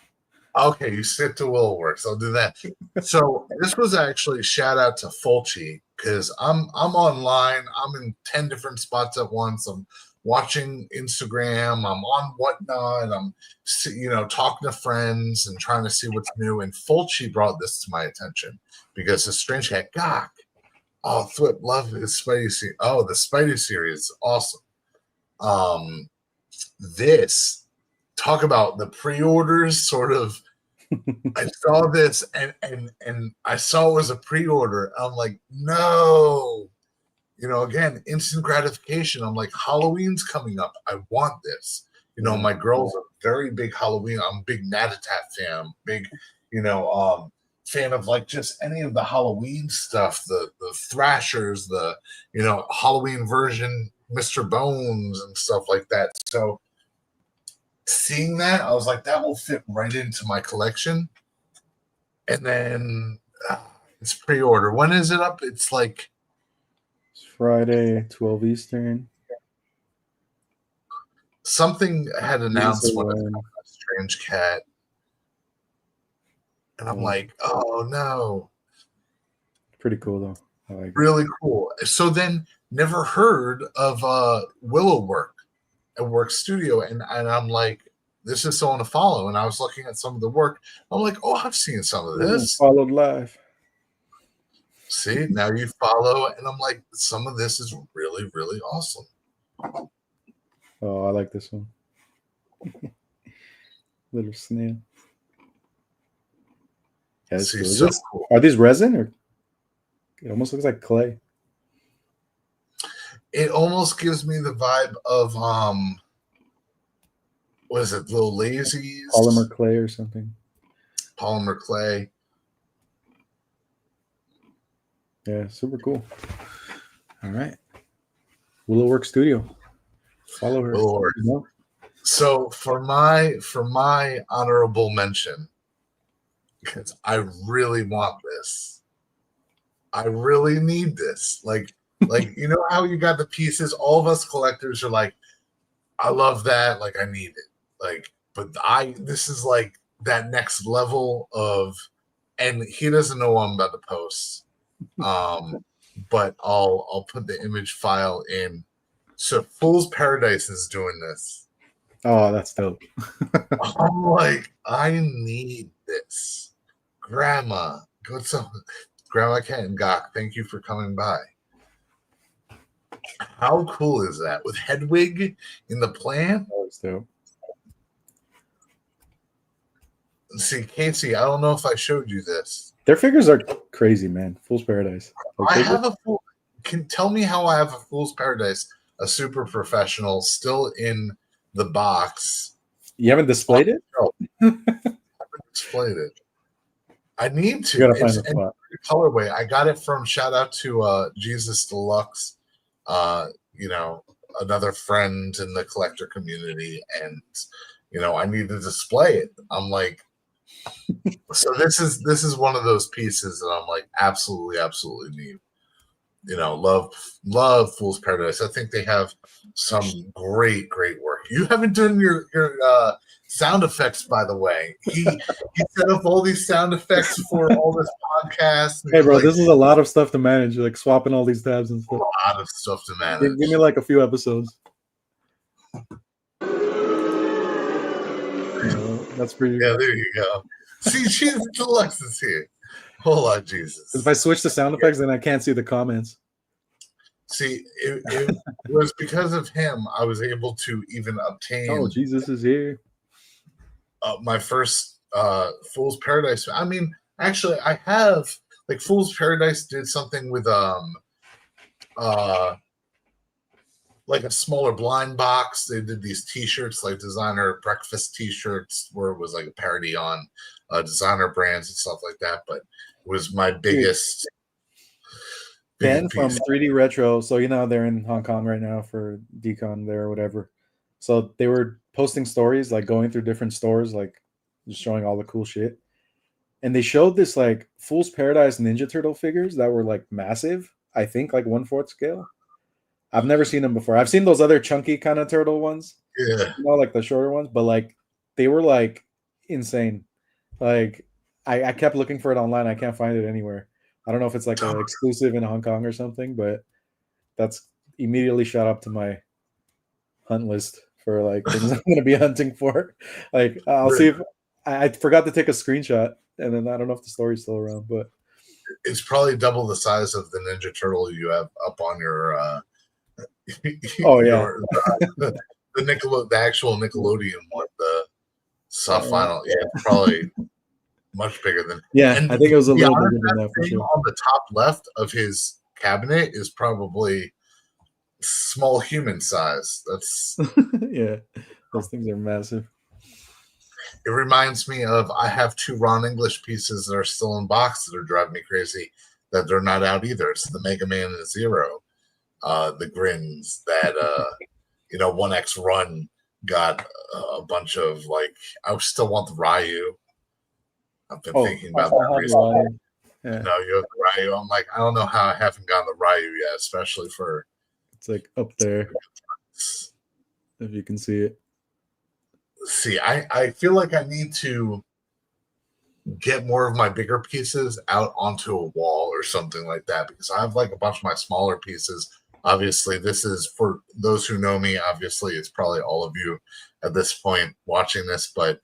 Okay, you skipped to Willow Works. I'll do that. So this was actually shout out to Fulci because I'm online. I'm in 10 different spots at once. I'm watching Instagram. I'm on Whatnot. I'm talking to friends and trying to see what's new. And Fulci brought this to my attention because the Strange Cat Gok. Oh, Thwip, love his Spidey series. Oh, the Spidey series is awesome. This, talk about the pre-orders, sort of. I saw this and I saw it was a pre-order. I'm like, no. Again, instant gratification. I'm like, Halloween's coming up. I want this. My girl's a very big Halloween. I'm a big Natatat fan. Big, fan of like just any of the Halloween stuff, the Thrashers, the Halloween version, Mr. Bones and stuff like that. So seeing that, I was like, that will fit right into my collection. And then it's pre-order. When is it up? It's like Friday, 12 Eastern. Something had announced when it's a Strange Cat. And I'm like, oh no. Pretty cool though. I like really cool. So then never heard of Willow Work Studio. And I'm like, this is someone to follow. And I was looking at some of the work. I'm like, oh, I've seen some of this. Followed live. See, now you follow. And I'm like, some of this is really, really awesome. Oh, I like this one. Little snail. Yeah, See, cool. cool. Are these resin or it almost looks like clay? It almost gives me the vibe of what is it? Little Lazies, Polymer clay or something. Polymer clay. Yeah, super cool. All right. Willow Work Studio. Follow her. Willow Work. You know? So for my honorable mention, because I really want this. I really need this. Like you know how you got the pieces? All of us collectors are like, I love that. Like I need it. Like, but this is like that next level of, and he doesn't know what I'm about to post. But I'll put the image file in. So Fool's Paradise is doing this. Oh, that's dope. I'm like, I need this. Grandma, Grandma Cat and Gok, thank you for coming by. How cool is that? With Hedwig in the plant? That's dope. See, Casey, I don't know if I showed you this. Their figures are crazy, man. Fool's Paradise. Like, I have a fool. Can tell me how I have a Fool's Paradise, a super professional, still in the box. You haven't displayed it? I haven't displayed it. I need to. You gotta find It's the spot. colorway. I got it from shout out to Jesus Deluxe, you know, another friend in the collector community, and you know, I need to display it. I'm like, so this is one of those pieces that I'm like absolutely need. You know, love Fool's Paradise. I think they have some great work. You haven't done your sound effects, by the way. He set up all these sound effects for all this podcast. Hey, bro, like, this is a lot of stuff to manage. Like swapping all these tabs and a stuff. lot of stuff to manage. Give me like a few episodes. That's pretty. Yeah, there you go. See, Jesus Deluxe is here. Hold on, Jesus. If I switch to sound effects, then I can't see the comments. See, it was because of him I was able to even obtain. Oh, Jesus is here. My first Fool's Paradise. I mean, actually, I have like Fool's Paradise did something with like a smaller blind box. They did these T-shirts, like designer breakfast T-shirts, where it was like a parody on designer brands and stuff like that. But it was my biggest. Ben from 3D Retro. So you know they're in Hong Kong right now for Decon there or whatever. So they were posting stories, like going through different stores, like just showing all the cool shit. And they showed this like Fool's Paradise Ninja Turtle figures that were like massive. I think like 1/4 scale. I've never seen them before. I've seen those other chunky kind of turtle ones. Yeah. You know, like the shorter ones, but like they were like insane. Like I kept looking for it online. I can't find it anywhere. I don't know if it's like an exclusive in Hong Kong or something, but that's immediately shot up to my hunt list for like things I'm gonna be hunting for. Like I'll see if I forgot to take a screenshot, and then I don't know if the story's still around, but it's probably double the size of the Ninja Turtle you have up on your oh yeah, the actual Nickelodeon one, the soft vinyl. Yeah, it's probably much bigger than. Yeah, and I think it was a little honest, bigger than that for sure. On the top left of his cabinet is probably small human size. That's yeah, those things are massive. It reminds me of I have 2 Ron English pieces that are still in box that are driving me crazy that they're not out either. It's the Mega Man and the Zero, the Grins that you know 1X Run got a bunch of like. I still want the Ryu. I've been thinking about that recently. Yeah. No, you have the Ryu. I'm like, I don't know how I haven't gotten the Ryu yet, especially for. It's like up there, if you can see it. See, I feel like I need to get more of my bigger pieces out onto a wall or something like that, because I have like a bunch of my smaller pieces. Obviously, this is for those who know me. Obviously, it's probably all of you at this point watching this, but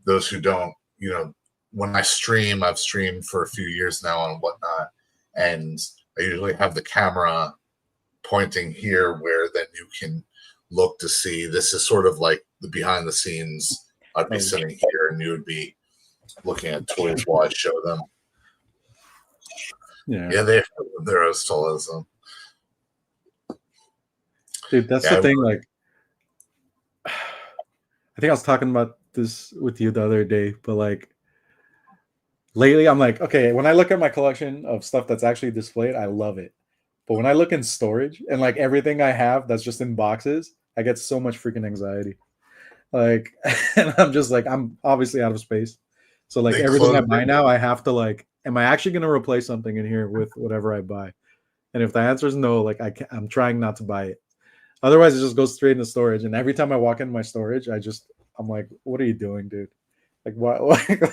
those who don't, you know, when I stream, I've streamed for a few years now and whatnot, and I usually have the camera pointing here where then you can look to see. This is sort of like the behind the scenes. I'd be sitting here and you would be looking at toys while I show them. Yeah, they're as tall as them. Dude, that's the thing. Like, I think I was talking about this with you the other day, but like lately I'm like, okay, when I look at my collection of stuff that's actually displayed, I love it. But when I look in storage and like everything I have that's just in boxes, I get so much freaking anxiety. Like, and I'm just like, I'm obviously out of space. So like They everything I close buy it. now, I have to like, am I actually going to replace something in here with whatever I buy? And if the answer is no, like I'm trying not to buy it. Otherwise, it just goes straight into storage. And every time I walk in my storage, I'm like, what are you doing, dude? Like, why,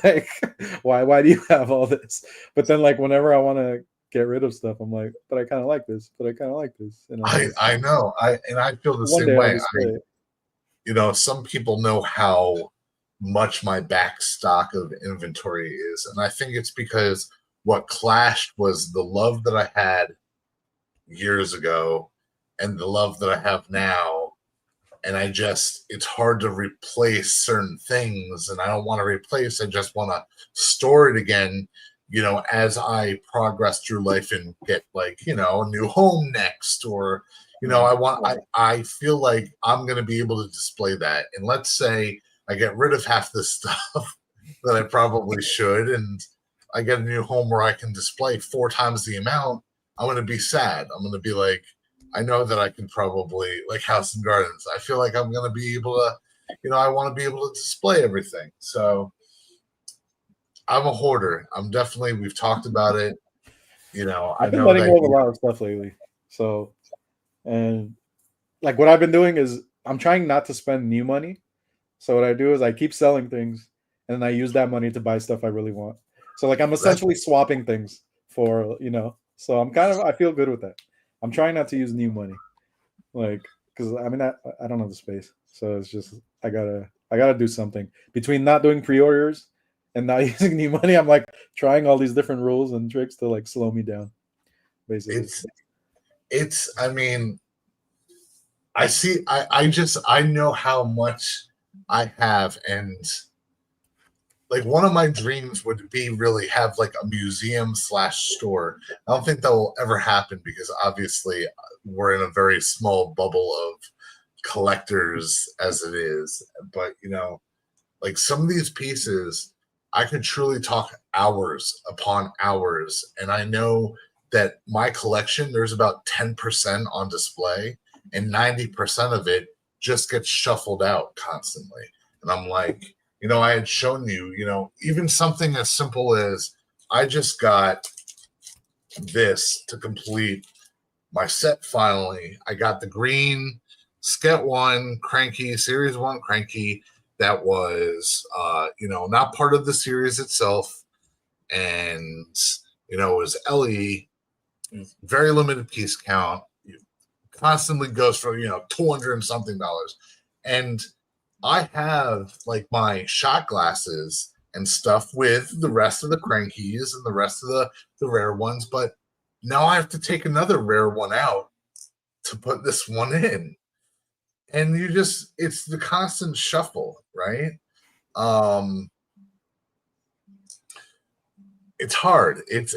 like, why do you have all this? But then, like, whenever I want to get rid of stuff, I'm like, but I kind of like this, but I kind of like this. And I'm like, I know. I feel the one same day I'll way. display it. You know, some people know how much my back stock of inventory is, and I think it's because what clashed was the love that I had years ago and the love that I have now. And it's hard to replace certain things, and I don't want to replace. I just want to store it again, you know, as I progress through life and get like, you know, a new home next, or, you know, I feel like I'm going to be able to display that. And let's say I get rid of half this stuff that I probably should, and I get a new home where I can display 4 times the amount. I'm going to be sad. I'm going to be like, I know that I can probably, like House and Gardens, I feel like I'm going to be able to, you know, I want to be able to display everything. So I'm a hoarder. We've talked about it. You know, I I've been know letting that. go of a lot of stuff lately. So, and like what I've been doing is I'm trying not to spend new money. So what I do is I keep selling things and then I use that money to buy stuff I really want. So like I'm essentially swapping things for, you know, so I feel good with that. I'm trying not to use new money. Like, because I mean I don't have the space. So it's just I gotta do something. Between not doing pre-orders and not using new money, I'm like trying all these different rules and tricks to like slow me down. Basically. It's I mean, I know how much I have, and like one of my dreams would be really have like a museum / store. I don't think that will ever happen because obviously we're in a very small bubble of collectors as it is. But you know, like some of these pieces, I could truly talk hours upon hours, and I know that my collection, there's about 10% on display, and 90% of it just gets shuffled out constantly. And I'm like, you know, I had shown you, you know, even something as simple as I just got this to complete my set finally. I got the green Sket 1 Cranky, Series 1 Cranky that was, you know, not part of the series itself. And, you know, it was LE, very limited piece count, constantly goes for, you know, $200 and something. And I have like my shot glasses and stuff with the rest of the crankies and the rest of the rare ones, but now I have to take another rare one out to put this one in. And it's the constant shuffle, right? It's hard. It's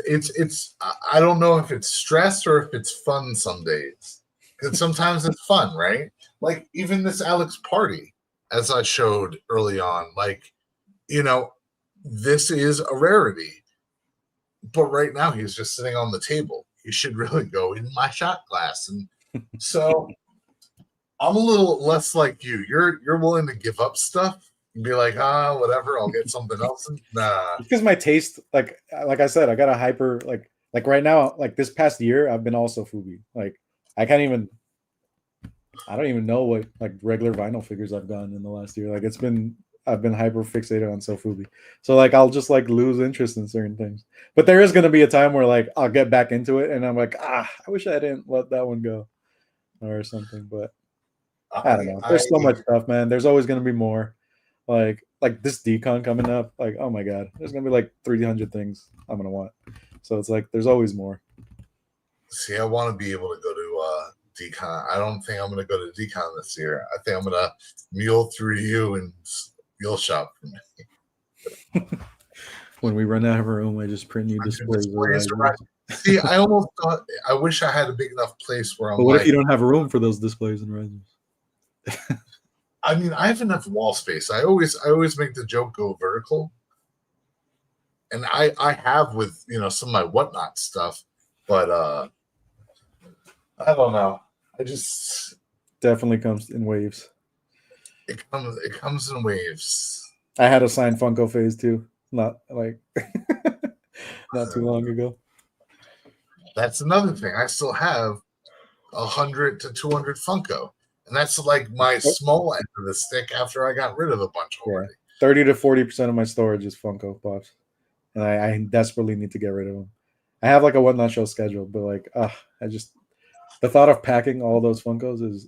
I don't know if it's stress or if it's fun some days. Because sometimes it's fun, right? Like even this Alex party, as I showed early on, like, you know, this is a rarity. But right now he's just sitting on the table. He should really go in my shot glass. And so I'm a little less like you. You're willing to give up stuff and be like, whatever, I'll get something else. Nah. Because my taste, like I said, I got a hyper like right now, like this past year, I've been also sofubi. Like I don't even know what like regular vinyl figures I've gotten in the last year. Like I've been hyper fixated on sofubi. So like I'll just like lose interest in certain things. But there is gonna be a time where like I'll get back into it and I'm like, I wish I didn't let that one go or something. But I don't know. There's so much stuff, man. There's always gonna be more. Like this Decon coming up, like, oh my god, there's gonna be like 300 things I'm gonna want. So it's like there's always more. See, I want to be able to go to Decon. I don't think I'm going to go to Decon this year. I think I'm going to mule through you and you'll shop for me. When we run out of room, I just print new displays. See, I almost thought, I wish I had a big enough place where I'm. But what if you don't have room for those displays and risers? I mean, I have enough wall space. I always make the joke go vertical. And I have with, you know, some of my whatnot stuff, but I don't know. I just Definitely comes in waves. it comes in waves. I had a signed Funko phase too. Not like not too long ago. That's another thing. I still have 100 to 200 Funko, and that's like my small end of the stick after I got rid of a bunch already. 30 to 40% of my storage is Funko Pops, and I desperately need to get rid of them. I have like a whatnot show scheduled, but like, I just the thought of packing all those Funkos is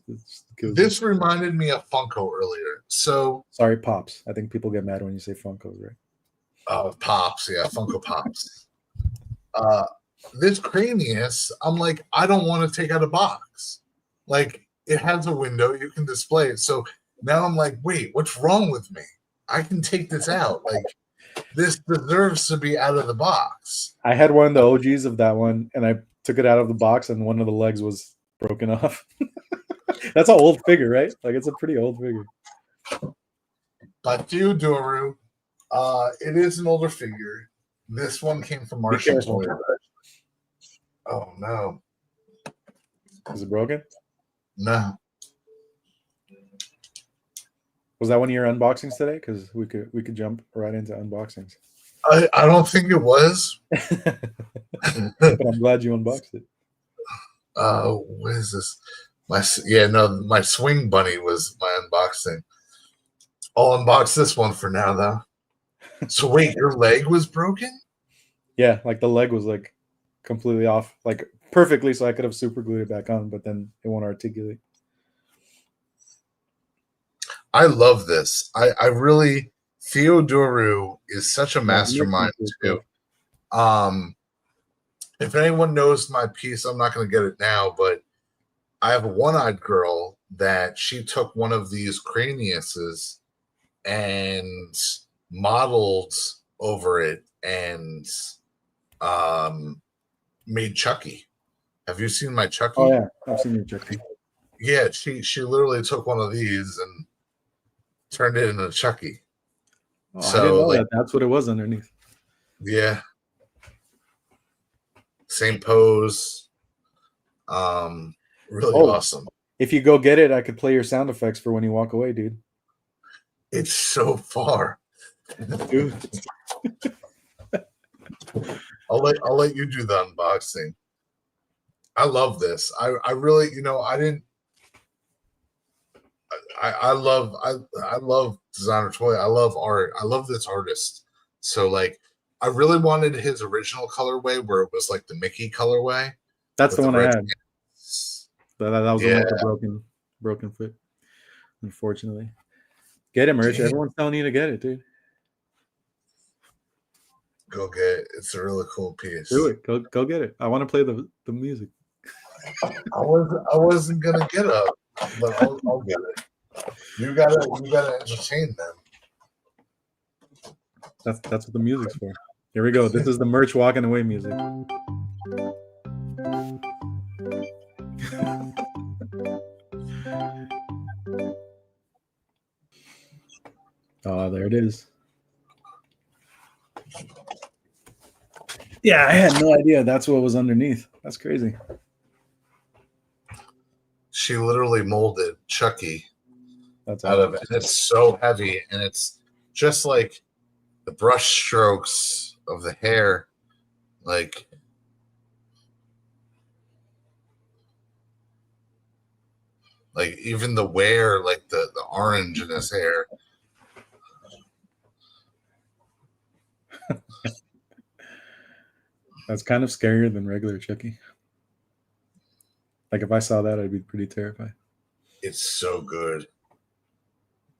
This reminded me of Funko earlier. So sorry, Pops. I think people get mad when you say Funkos, right? Pops, yeah, Funko Pops. This Cranius, I'm like, I don't want to take out a box. Like, it has a window, you can display it. So now I'm like, wait, what's wrong with me? I can take this out. Like, this deserves to be out of the box. I had one of the OGs of that one, and I took it out of the box, and one of the legs was broken off. That's an old figure, right? Like, it's a pretty old figure. But Duru, it is an older figure. This one came from Martian Toy. Oh no! Is it broken? No. Was that one of your unboxings today? Because we could jump right into unboxings. I don't think it was. But I'm glad you unboxed it. What is this? My swing bunny was my unboxing. I'll unbox this one for now, though. So wait, your leg was broken? Yeah, like the leg was like completely off, like perfectly, so I could have super glued it back on, but then it won't articulate. I love this. I really, Theodoro is such a mastermind too. If anyone knows my piece, I'm not going to get it now, but I have a one-eyed girl that she took one of these Craniuses and modeled over it and made Chucky. Have you seen my Chucky? Oh yeah, I've seen your Chucky. Yeah, she literally took one of these and turned it into Chucky. Oh, So I didn't know like, that. That's what it was underneath. Yeah. Same pose. Really awesome. If you go get it, I could play your sound effects for when you walk away, dude. It's so far. Dude. I'll let you do the unboxing. I love this. I really, you know, I love designer toy. I love art. I love this artist. So like I really wanted his original colorway where it was like the Mickey colorway. That's the one I had. That was the one with the broken foot. Unfortunately. Get it, merch. Everyone's telling you to get it, dude. Go get it. It's a really cool piece. Do it. Go get it. I want to play the music. I wasn't gonna get up, but I'll get it. You gotta entertain them. That's what the music's for. Here we go. This is the merch walking away music. Oh, there it is. Yeah, I had no idea that's what was underneath. That's crazy. She literally molded Chucky That's out of it. And it's so heavy, and it's just like the brush strokes of the hair, like even the wear, like the orange in his hair. That's kind of scarier than regular Chucky. Like if I saw that, I'd be pretty terrified. It's so good.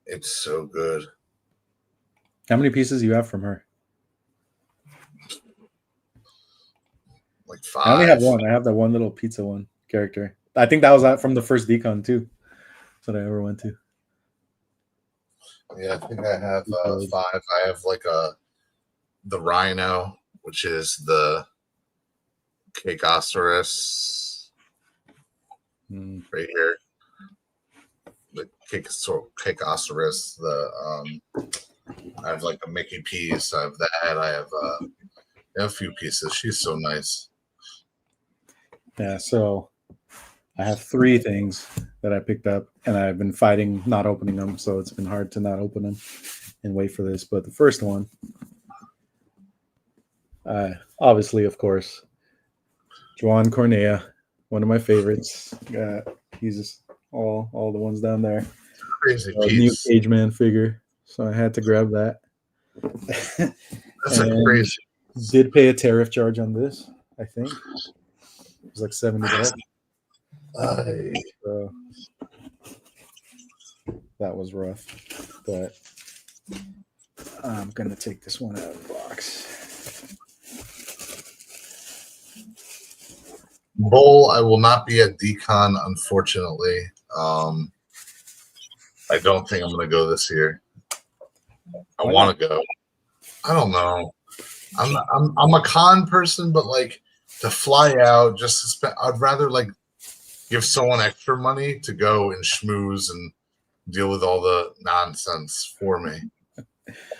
It's so good. How many pieces do you have from her? Like 5. I only have one. I have that one little pizza one character. I think that was from the first Decon too. That's what I ever went to. Yeah, I think I have 5. I have like the Rhino, which is the Kickoff right here. Kickoff. I have like a Mickey piece. I have that. I have a few pieces. She's so nice. Yeah, so I have 3 things that I picked up, and I've been fighting not opening them, so it's been hard to not open them and wait for this. But the first one, obviously, of course, Juan Cornea, one of my favorites. He's all the ones down there. Crazy New piece. Cage Man figure, so I had to grab that. That's a crazy. Did pay a tariff charge on this, I think. It was like $70. So that was rough, but I'm gonna take this one out of the box. Bowl, I will not be at Decon, unfortunately. I don't think I'm going to go this year. I want to go. I don't know. I'm a con person, but like to fly out just to spend, I'd rather like give someone extra money to go and schmooze and deal with all the nonsense for me.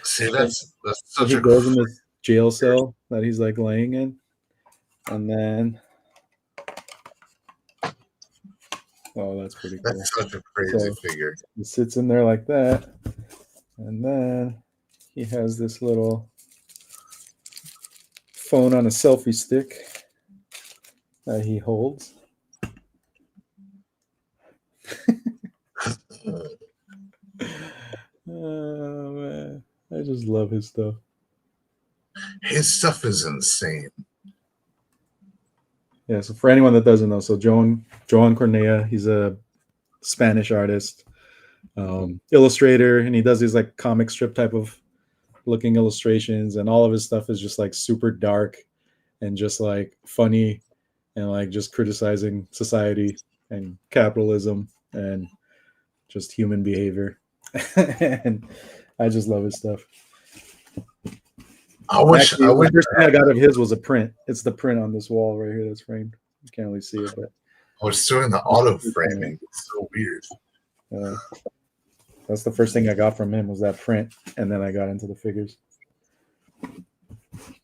See, that's such he a goes in this jail cell that he's like laying in, and then that's pretty cool. That's such a crazy figure. He sits in there like that, and then he has this little phone on a selfie stick that he holds. Oh man, I just love his stuff. His stuff is insane. Yeah, so for anyone that doesn't know, so Joan Cornea, he's a Spanish artist, illustrator, and he does these like comic strip type of looking illustrations, and all of his stuff is just like super dark and just like funny and like just criticizing society and capitalism and just human behavior. And I just love his stuff. The first thing I got of his was a print. It's the print on this wall right here that's framed. You can't really see it, but I was doing the auto framing. It's so weird. That's the first thing I got from him was that print, and then I got into the figures.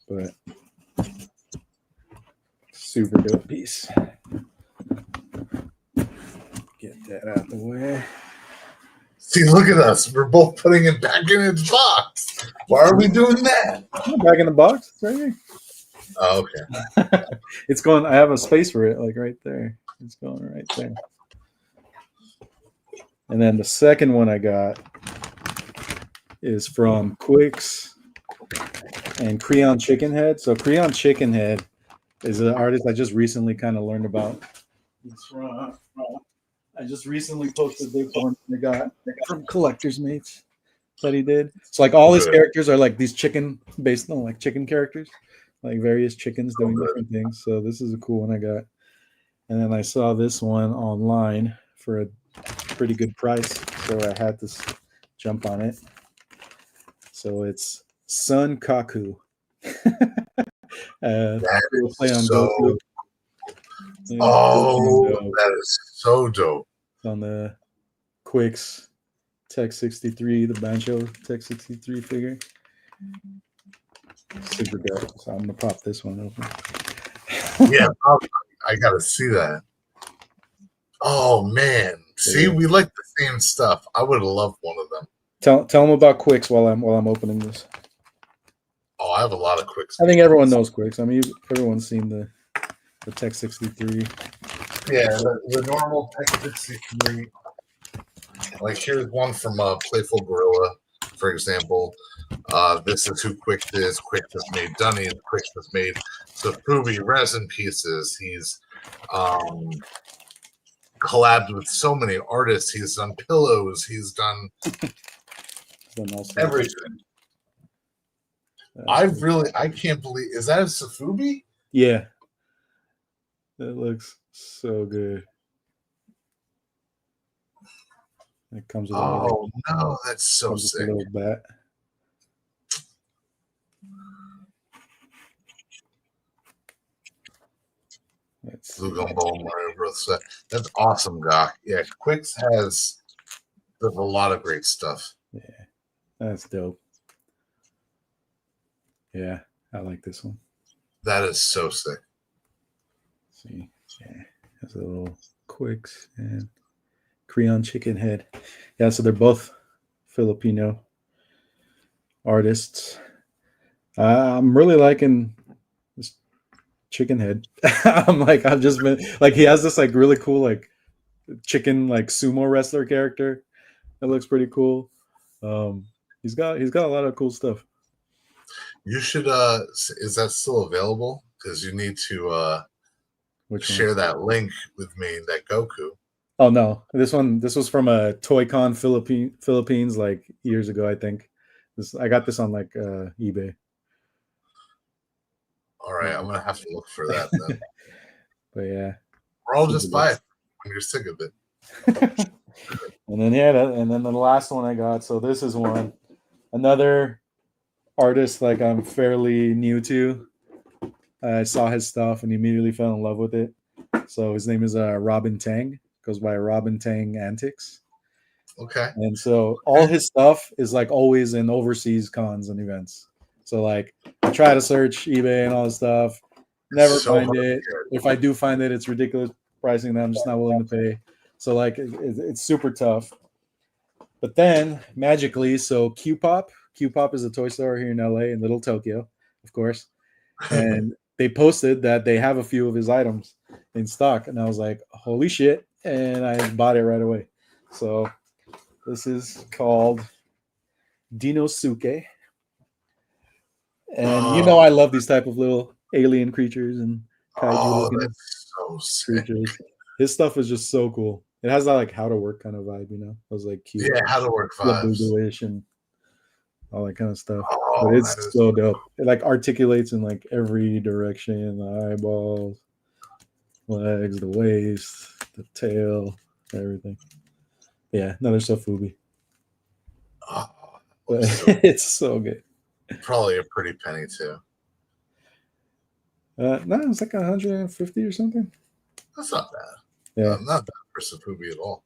But super dope piece. Get that out the way. See, look at us. We're both putting it back in its box. Why are we doing that? Back in the box. It's right here. Oh, okay. It's going. I have a space for it, like right there. It's going right there. And then the second one I got is from Quiccs and Creon Chicken Head. So Creon Chicken Head is an artist I just recently kind of learned about. I just recently posted this one I got from Collector's Mates that he did. So like all his characters are like these chicken based on like chicken characters, like various chickens doing different things. So this is a cool one I got. And then I saw this one online for a pretty good price, so I had to jump on it. So it's Sun Kaku. Play on Goku. That is so dope. On the Quiccs Tech 63, the Bancho Tech 63 figure. Super dope. So I'm gonna pop this one open. Yeah, I gotta see that. Oh man. See, we like the same stuff. I would have loved one of them. Tell them about Quiccs while I'm opening this. Oh, I have a lot of Quiccs. I think everyone knows Quiccs. I mean, everyone's seen the Tech 63. Yeah, the normal Tech 63. Like here's one from Playful Gorilla, for example. This is who Quiccs is. Quiccs has made Dunnys. Quiccs has made sofubi resin pieces. He's collabed with so many artists. He's done pillows. He's done everything. I can't believe, is that a sofubi? Yeah. That looks so good. It comes with no, that's so sick. A little bat. Blue Gumball Mario Bros. That's awesome, Doc. Yeah, Quiccs has There's a lot of great stuff. Yeah, that's dope. Yeah, I like this one. That is so sick. Let's see, yeah, has a little Quicks and Creon chicken head. Yeah, so they're both Filipino artists. I'm really liking this chicken head. I've just been like, he has this like really cool like chicken like sumo wrestler character. That looks pretty cool. He's got a lot of cool stuff. You should is that still available? Because you need to share that link with me, that Goku. Oh no, this was from a ToyCon Philippines like years ago, I think. I got this on like eBay. All right, I'm gonna have to look for that then. But yeah, or I'll just buy it when you're sick of it. And then and then the last one I got. So this is another artist like I'm fairly new to. I saw his stuff and immediately fell in love with it. So his name is Robin Tang. Goes by Robin Tang Antics. Okay. And so all his stuff is like always in overseas cons and events. So like I try to search eBay and all this stuff, never find it. If I do find it, it's ridiculous pricing that I'm just not willing to pay. So like it's super tough. But then magically, so Q-Pop is a toy store here in LA in Little Tokyo, of course. And they posted that they have a few of his items in stock. And I was like, holy shit. And I bought it right away. So this is called Dinosuke. And you know I love these type of little alien creatures and kaiju looking creatures. His stuff is just so cool. It has that like how to work kind of vibe, you know. It was like cute. Yeah, how to work vibes. And all that kind of stuff. But it's so dope. It like articulates in like every direction, the eyeballs, legs, the waist, the tail, everything. Yeah, another sofubi. It's so good. Probably a pretty penny too. No, it's like 150 or something. That's not bad. Yeah, not bad for sofubi at all.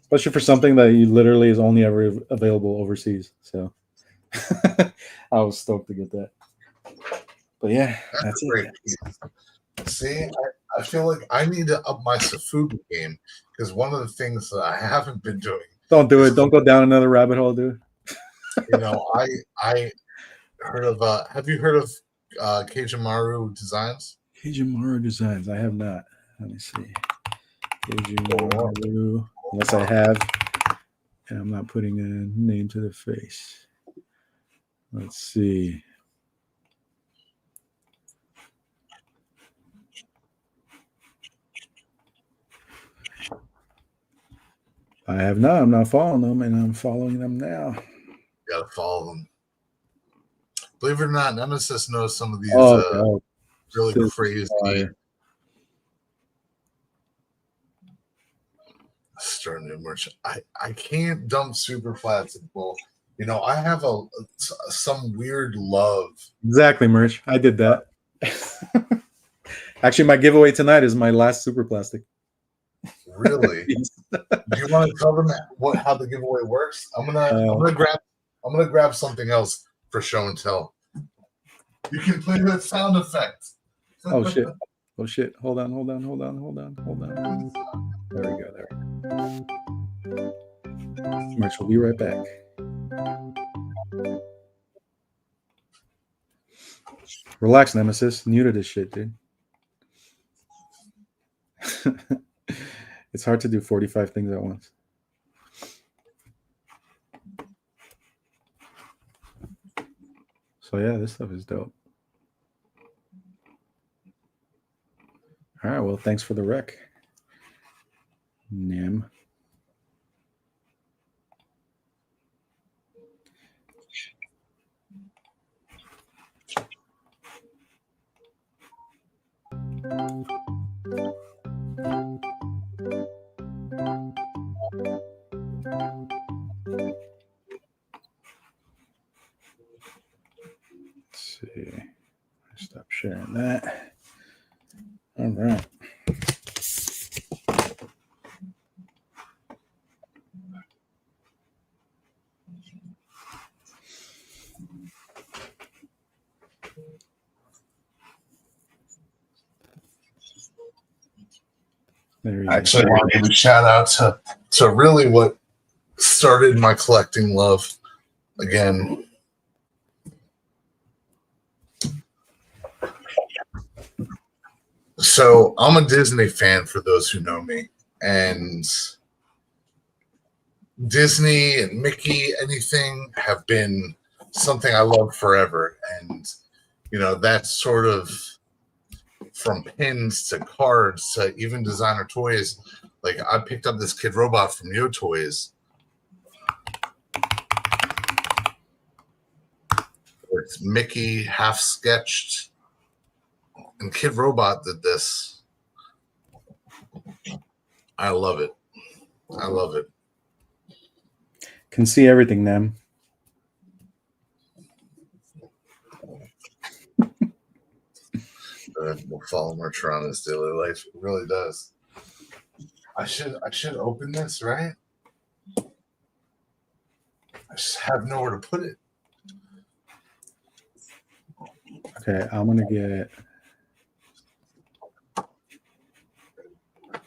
Especially for something that you literally is only ever available overseas. So I was stoked to get that. But yeah, that's a great piece. See, I feel like I need to up my sofubi game because one of the things that I haven't been doing. Don't do it. Don't go down another rabbit hole, dude. You know, I heard of. Have you heard of Keijimaru Designs? Keijimaru Designs. I have not. Let me see. Keijimaru. Unless I have, and I'm not putting a name to the face. Let's see. I have not. I'm not following them, and I'm following them now. You gotta follow them. Believe it or not, Nemesis knows some of these really crazy. Starting new merch. I can't dump super flats. Well, you know, I have some weird love. Exactly, merch. I did that. Actually, my giveaway tonight is my last super plastic. Really? Do you want to tell them how the giveaway works? I'm gonna grab something else for show and tell. You can play that sound effect. Oh shit! Oh shit! Hold on! There we go. Merch, we'll be right back. Relax, Nemesis. New to this shit, dude. It's hard to do 45 things at once. So yeah, this stuff is dope. All right, well, thanks for the rec, Nim. Let's see. Stop sharing that. All right. There you I go. actually want to give a shout out to really what started my collecting love again. So I'm a Disney fan, for those who know me, and Disney and Mickey, anything, have been something I love forever. And you know, that's sort of from pins to cards to even designer toys. Like I picked up this Kidrobot from Yo Toys. It's Mickey half sketched, and Kidrobot did this. I love it. I love it. Can see everything, Nam. Will follow March around his daily life. It really does. I should open this, right? I just have nowhere to put it. Okay, I'm gonna get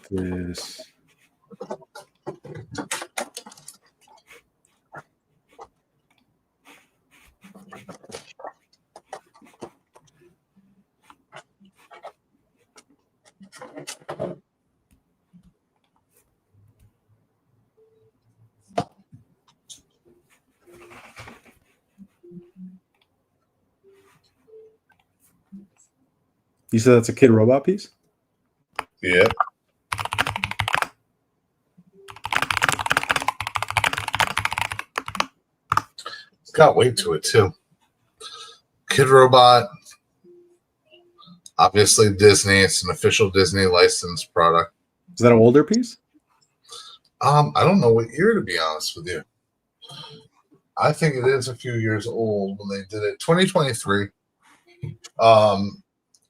this. You said that's a Kidrobot piece? Yeah. It's got weight to it too. Kidrobot, obviously Disney. It's an official Disney licensed product. Is that an older piece? I don't know what year, to be honest with you. I think it is a few years old when they did it. 2023.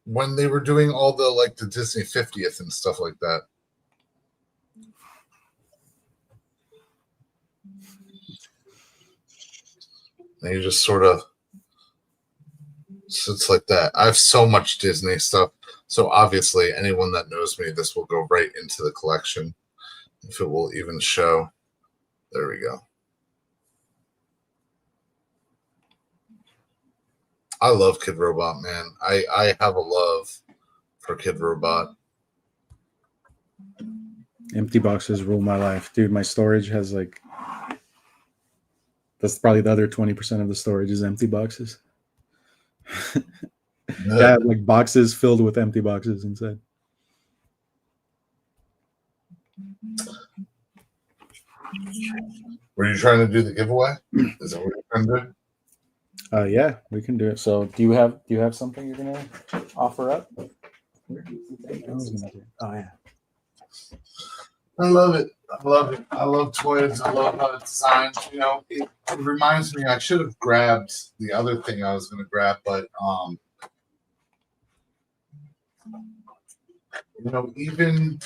When they were doing all the like the Disney 50th and stuff like that. And you just sort of sits like that. I have so much Disney stuff. So obviously anyone that knows me, this will go right into the collection. If it will even show. There we go. I love Kidrobot, man. I have a love for Kidrobot. Empty boxes rule my life. Dude, my storage has like, that's probably the other 20% of the storage is empty boxes. Yeah, like boxes filled with empty boxes inside. Were you trying to do the giveaway? Is that what you're trying to do? Yeah, we can do it. So do you have something you're gonna offer up? Oh yeah. I love it. I love it. I love toys. I love how it's designed. You know, it reminds me. I should have grabbed the other thing I was going to grab, but you know, even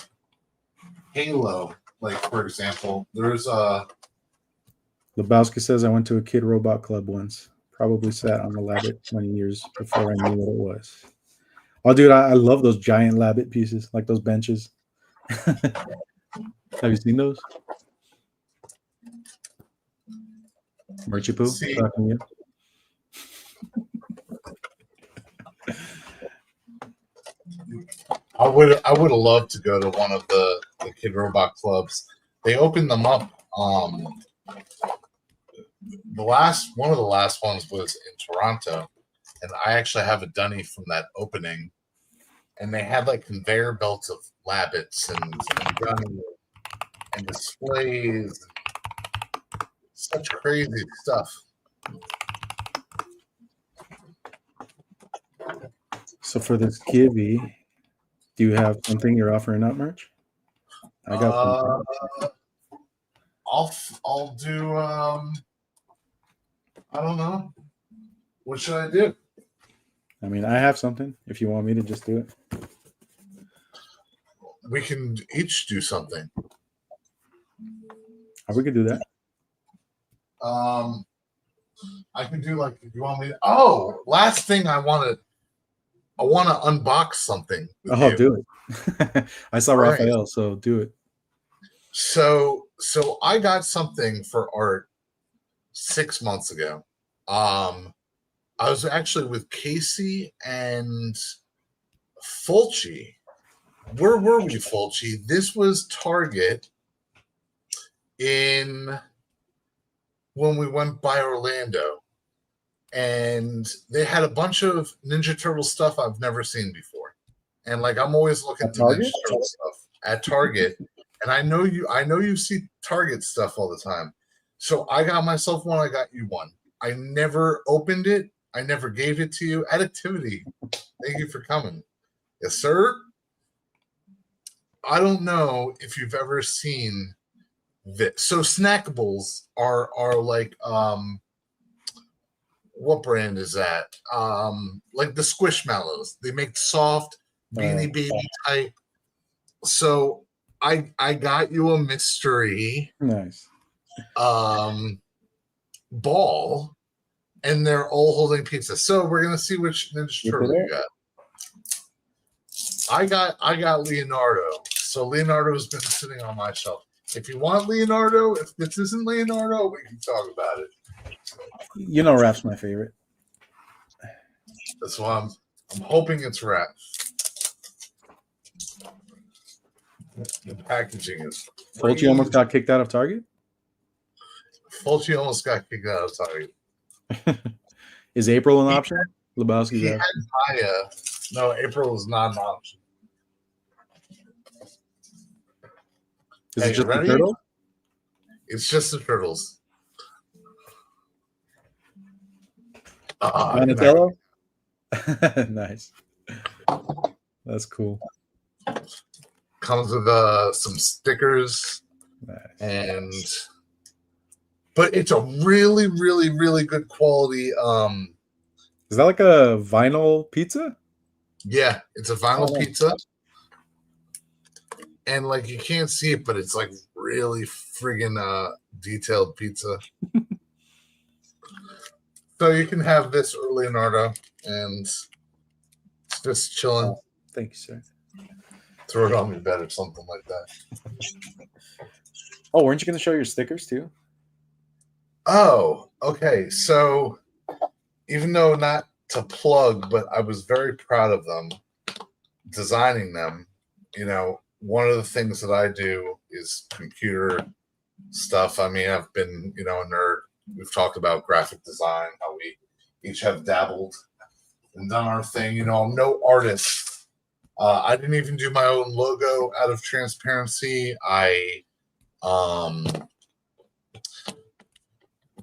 Halo, like for example, there's a. Lebowski says I went to a Kidrobot club once. Probably sat on the Labbit 20 years before I knew what it was. Oh, dude, I love those giant Labbit pieces, like those benches. Have you seen those? Merchipoo? See. Talking to you. I would have loved to go to one of the Kidrobot clubs. They opened them up. One of the last ones was in Toronto, and I actually have a Dunny from that opening. And they had like conveyor belts of Labbits and Dunny and displays, such crazy stuff. So for this Kivy, do you have something you're offering up, merch? I got something. I'll do I don't know. What should I do? I mean, I have something. If you want me to just do it, We can each do something. we could do that. I can do like if you want me to, oh, last thing I want to unbox something. Oh, you. do it. I saw Right. Raphael, so do it. So I got something for art 6 months ago. I was actually with Casey and Fulci. Where were we, Fulci? This was Target when we went by Orlando. And they had a bunch of Ninja Turtle stuff I've never seen before. And like I'm always looking At at Ninja Target? Turtle stuff at Target. And I know you see Target stuff all the time. So I got myself one, I got you one. I never opened it. I never gave it to you. At Activity. Thank you for coming. Yes, sir. I don't know if you've ever seen this. So Snackables are like what brand is that? Like the Squishmallows. They make soft Beanie Baby type. So I got you a mystery Nice. ball, and they're all holding pizza. So we're gonna see which Ninja Turtle you got. I got Leonardo. So Leonardo's been sitting on my shelf. If you want Leonardo, if this isn't Leonardo, we can talk about it. You know, Raph's my favorite. That's why I'm hoping it's Raph. The packaging is. Fulci almost got kicked out of Target. Fulci almost got kicked out of Target. Is April an option? Lebowski's He out. had Maya. No, April is not an option. Is Hey, it just ready? the turtle? It's just the turtles. Donatello? Nice. That's cool. Comes with some stickers, Nice. but it's a really, really, really good quality. Is that like a vinyl pizza? Yeah, it's a vinyl Oh. pizza, and like you can't see it, but it's like really friggin' detailed pizza. So you can have this or Leonardo, and it's just chilling. Thank you, sir. Throw it on your bed or something like that. Oh, weren't you going to show your stickers too? Oh, okay. So even though not to plug, but I was very proud of them, designing them. You know, one of the things that I do is computer stuff. I mean, I've been, a nerd. We've talked about graphic design, how we each have dabbled and done our thing. I'm no artist. I didn't even do my own logo out of transparency.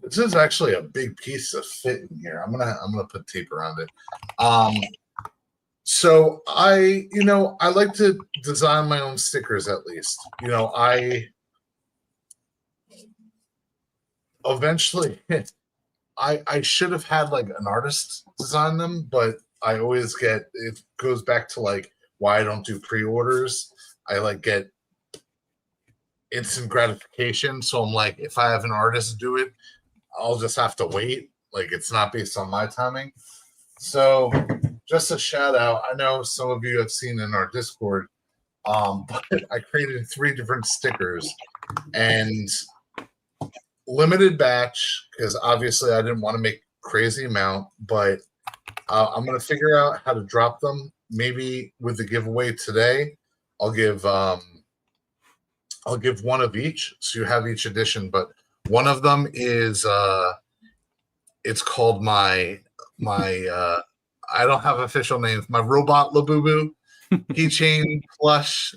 This is actually a big piece of fit in here. I'm gonna put tape around it. So I like to design my own stickers at least. I should have had like an artist design them, but I always it goes back to like why I don't do pre-orders. I like get instant gratification. So I'm like, if I have an artist do it, I'll just have to wait. Like it's not based on my timing. So just a shout out. I know some of you have seen in our Discord, but I created 3 different stickers and limited batch because obviously I didn't want to make crazy amount, but I'm going to figure out how to drop them. Maybe with the giveaway today, I'll give one of each, so you have each edition. But one of them is it's called my I don't have official names. My robot Labubu keychain plush.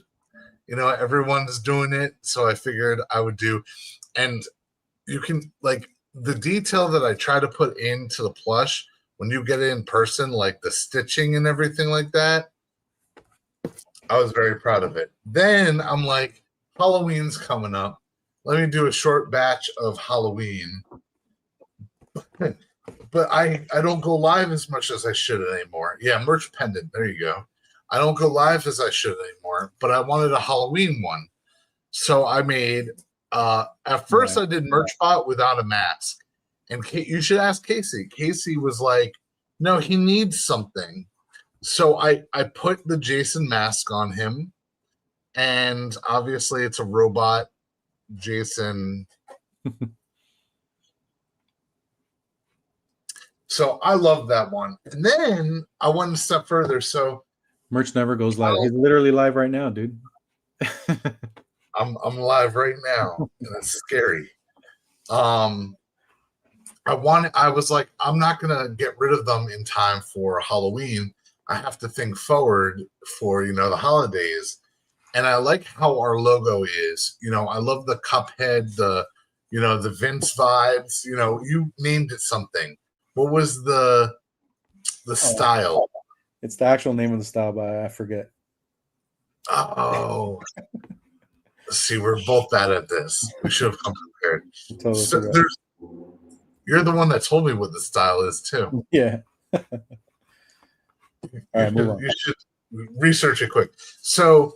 Everyone's doing it, so I figured I would do. And you can like the detail that I try to put into the plush when you get it in person, like the stitching and everything like that. I was very proud of it. Then I'm like, Halloween's coming up. Let me do a short batch of Halloween. But I don't go live as much as I should anymore. Yeah, merch pendant. There you go. I don't go live as I should anymore, but I wanted a Halloween one. So I made At first, Right. I did Merchbot without a mask, and you should ask Casey. Casey was like, "No, he needs something." So I put the Jason mask on him, and obviously it's a robot Jason. So I love that one. And then I went a step further. So Merch never goes live. He's literally live right now, dude. I'm live right now, and it's scary. I was like, I'm not gonna get rid of them in time for Halloween. I have to think forward for the holidays. And I like how our logo is. I love the Cuphead, the Vince vibes. You named it something. What was the style? It's the actual name of the style, but I forget. Oh, see, we're both bad at this. We should have come prepared. Totally So forgot. you're the one that told me what the style is too. Yeah. All right, move on. You should research it quick. So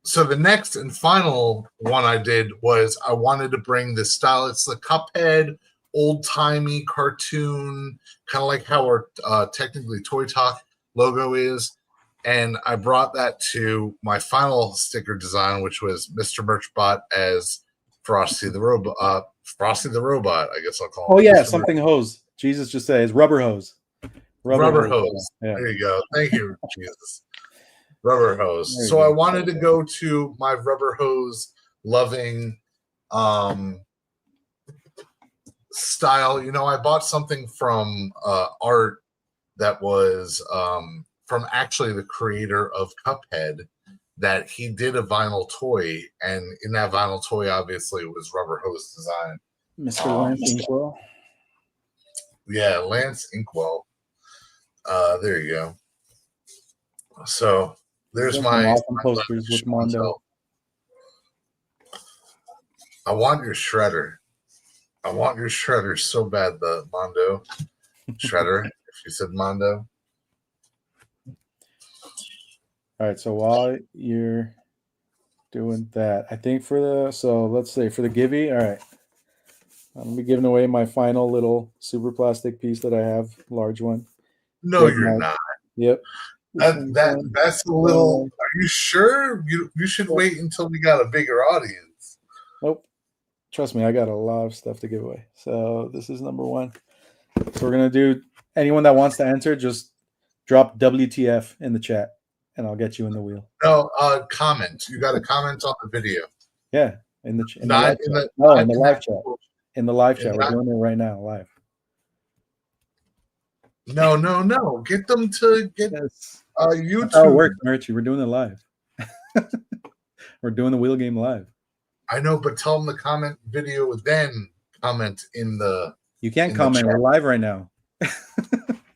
the next and final one I did was I wanted to bring this style. It's the Cuphead, old-timey cartoon, kind of like how our technically Toy Talk logo is. And I brought that to my final sticker design, which was Mr. Merchbot as Frosty the Robot. Frosty the Robot, I guess I'll call him. Oh yeah, something hose. Jesus just says rubber hose. Rubber hose. Yeah. There you go. Thank you, Jesus. Rubber hose. There you So go. I wanted to go to my rubber hose loving style. I bought something from art that was from actually the creator of Cuphead, that he did a vinyl toy, and in that vinyl toy obviously was rubber hose design. Mr. Lance Inkwell. Yeah, Lance Inkwell. There you go. So there's my awesome posters with Mondo. I want your shredder. I want your shredder so bad, the Mondo shredder. If you said Mondo. All right, so while you're doing that, I think let's say for the Givey, all right, I'm gonna be giving away my final little super plastic piece that I have, large one. No, you're not. Yep. That's a little. Are you sure? You should wait until we got a bigger audience. Nope. Trust me, I got a lot of stuff to give away. So this is number one. So we're gonna do, anyone that wants to enter, just drop WTF in the chat, and I'll get you in the wheel. No, comment. You got to comment on the video. Yeah, in the Not live in chat. the In the live chat. In the live chat, In we're that- doing it right now, live. No. Get them to get Yes. YouTube. That's how it works, Merchie. We're doing it live. We're doing the wheel game live. I know, but tell them to comment video, then comment in the. You can't in the comment. chat. We're live right now.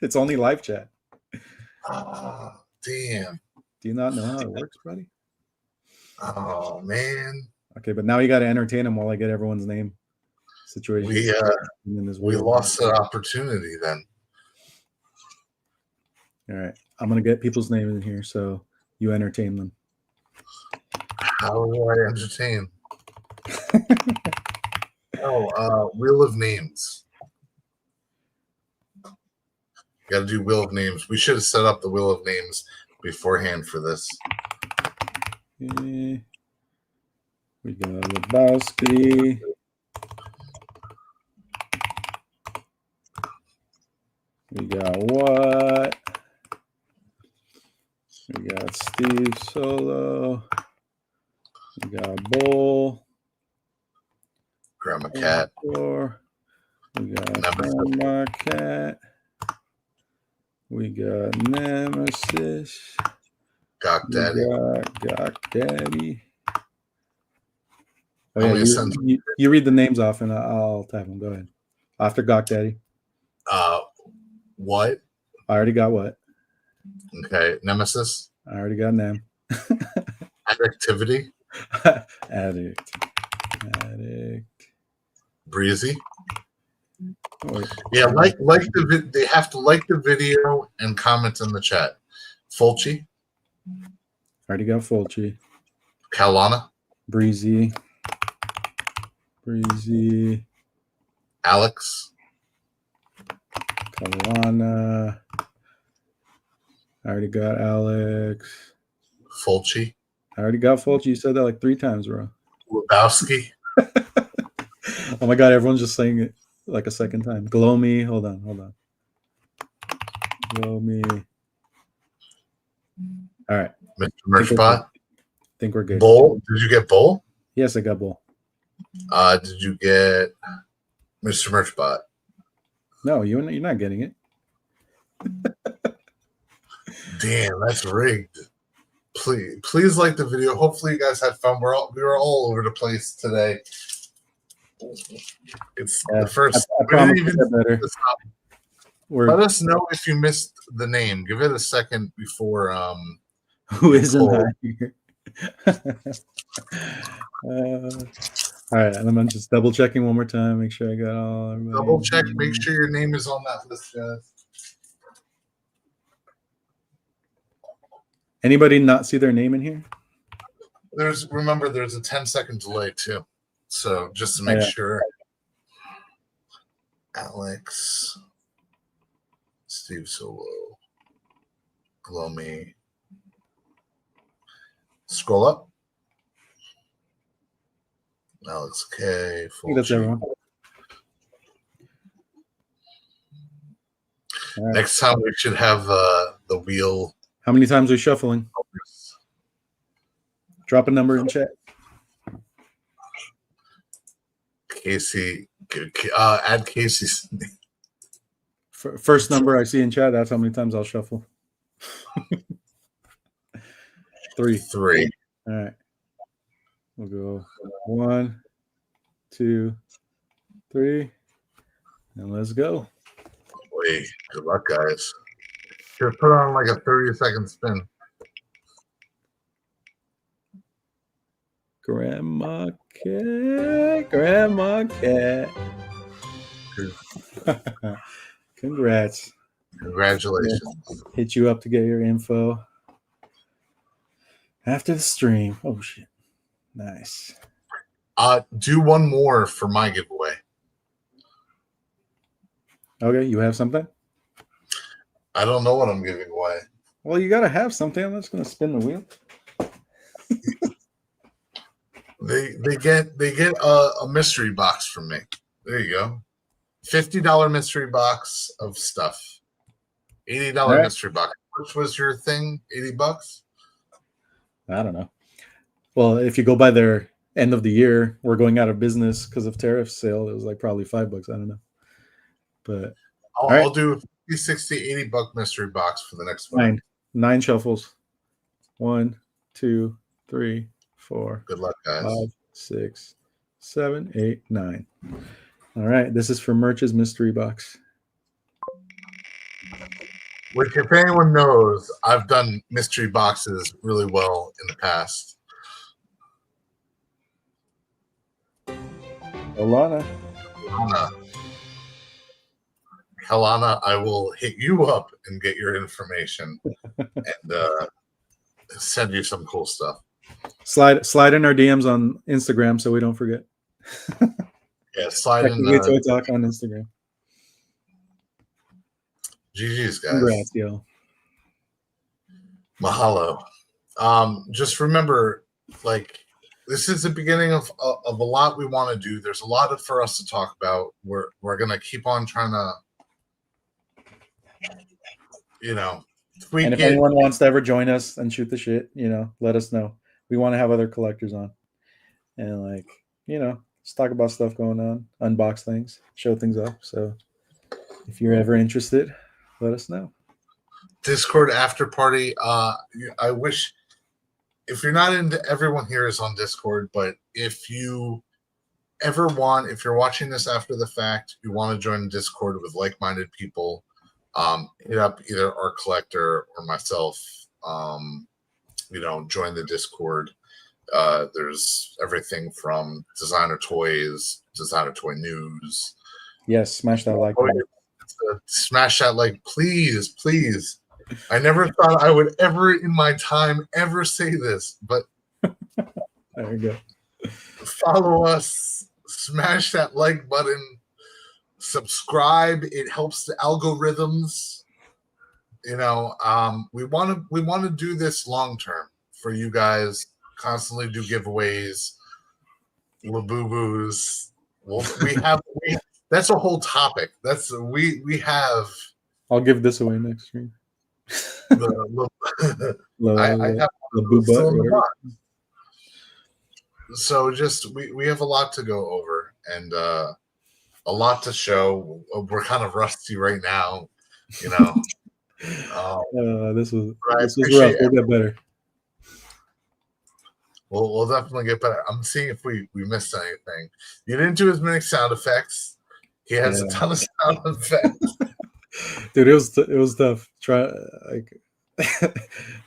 It's only live chat. Ah, damn. Do you not know how it works, buddy? Oh man. Okay, but now you got to entertain them while I get everyone's name situation. We lost the opportunity then. All right, I'm gonna get people's names in here, so you entertain them. How do I entertain? Wheel of Names. Got to do Wheel of Names. We should have set up the Wheel of Names beforehand for this. Okay. We got Lebowski. We got what? We got Steve Solo. We got Bull. Grandma Cat. We got Grandma Cat. We got Nemesis. Gawk Daddy. We got Gawk Daddy. Oh, I'm yeah, gonna send- you read the names off and I'll type them. Go ahead. After Gawk Daddy. What? I already got what? Okay. Nemesis. I already got Nem. Activity. Addict. Breezy. Oh, Yeah, they have to like the video and comment in the chat. Fulci. already got Fulci. Kalana. Breezy. Breezy. Alex. Kalana. I already got Alex. Fulci. I already got Fulci. You said that like 3 times, bro. Lebowski. Oh my god, everyone's just saying it like a second time. Glow me. Hold on. Glow me. All right. Mr. Merchbot. Think we're good. Bull. Did you get Bull? Yes, I got Bull. Did you get Mr. Merchbot? No, you're not getting it. Damn, that's rigged. Please like the video. Hopefully you guys had fun. We were all over the place today. It's the first. I promise we'll get better. Let us know if you missed the name. Give it a second before. Who isn't here? All right, and I'm just double checking one more time. Make sure I got all. Everybody. Double check. Make sure your name is on that list, guys. Anybody not see their name in here? Remember, there's a 10-second delay too. So just to make sure. Alex, Steve Solo, Glomy. Scroll up. Alex K. That's everyone. Right. Next time we should have the wheel. How many times are we shuffling? Drop a number in chat. Casey, add Casey's name. First number I see in chat, that's how many times I'll shuffle. 3. All right. We'll go 1, 2, 3, and let's go. Wait, good luck, guys. Just put on like a 30-second spin. Grandma cat. Congrats. Congratulations. Hit you up to get your info after the stream. Oh shit. Nice. Do one more for my giveaway. Okay, you have something? I don't know what I'm giving away. Well, you gotta have something. I'm just gonna spin the wheel. They get a mystery box from me. There you go. $50 mystery box of stuff. $80 mystery box. Which was your thing? $80? I don't know. Well, if you go by their end of the year, we're going out of business because of tariff sale. It was like probably $5. I don't know. But I'll do a 50, 60, $80 mystery box for the next one. 9 shuffles. 1, 2, 3, 4. Good luck, guys. 5, 6, 7, 8, 9. All right. This is for Merch's mystery box. Which, if anyone knows, I've done mystery boxes really well in the past. Alana. Helena, I will hit you up and get your information and send you some cool stuff. Slide in our DMs on Instagram so we don't forget. Yeah, slide in. Toy Talk on Instagram. GG's, guys. Congrats, yo. Mahalo. Just remember, like, this is the beginning of a lot we want to do. There's a lot for us to talk about. We're gonna keep on trying to, tweak and if it. anyone wants to ever join us and shoot the shit, let us know. We want to have other collectors on, and just talk about stuff going on, unbox things, show things up. So if you're ever interested, let us know. Discord after party. I wish, if you're not into, everyone here is on Discord, but if you ever want, if you're watching this after the fact, you want to join Discord with like-minded people, hit up either our collector or myself. Join the Discord. There's everything from designer toys, designer toy news. Yes, smash that like button. Smash that like, please. I never thought I would ever in my time ever say this, but there you go. Follow us, smash that like button, subscribe. It helps the algorithms. You know, we want to do this long term for you guys. Constantly do giveaways, Labubu's. Well, that's a whole topic. We have. I'll give this away next stream. I have Labubu. So just we have a lot to go over and a lot to show. We're kind of rusty right now, you know. This was rough. We'll get better. We'll definitely get better. I'm seeing if we missed anything. You didn't do as many sound effects. He has a ton of sound effects. Dude, it was tough.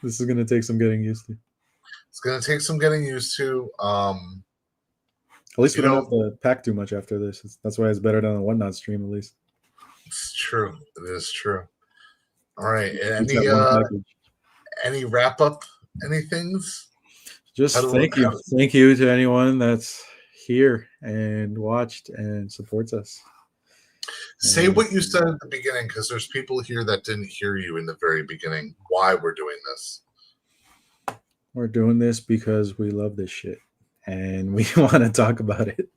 This is gonna take some getting used to. It's gonna take some getting used to. At least we don't have to pack too much after this. That's why it's better than a whatnot stream, at least. It's true. It is true. All right. Any wrap up? Any things? Just thank you to anyone that's here and watched and supports us. Say what you said at the beginning, because there's people here that didn't hear you in the very beginning. Why we're doing this? We're doing this because we love this shit and we want to talk about it.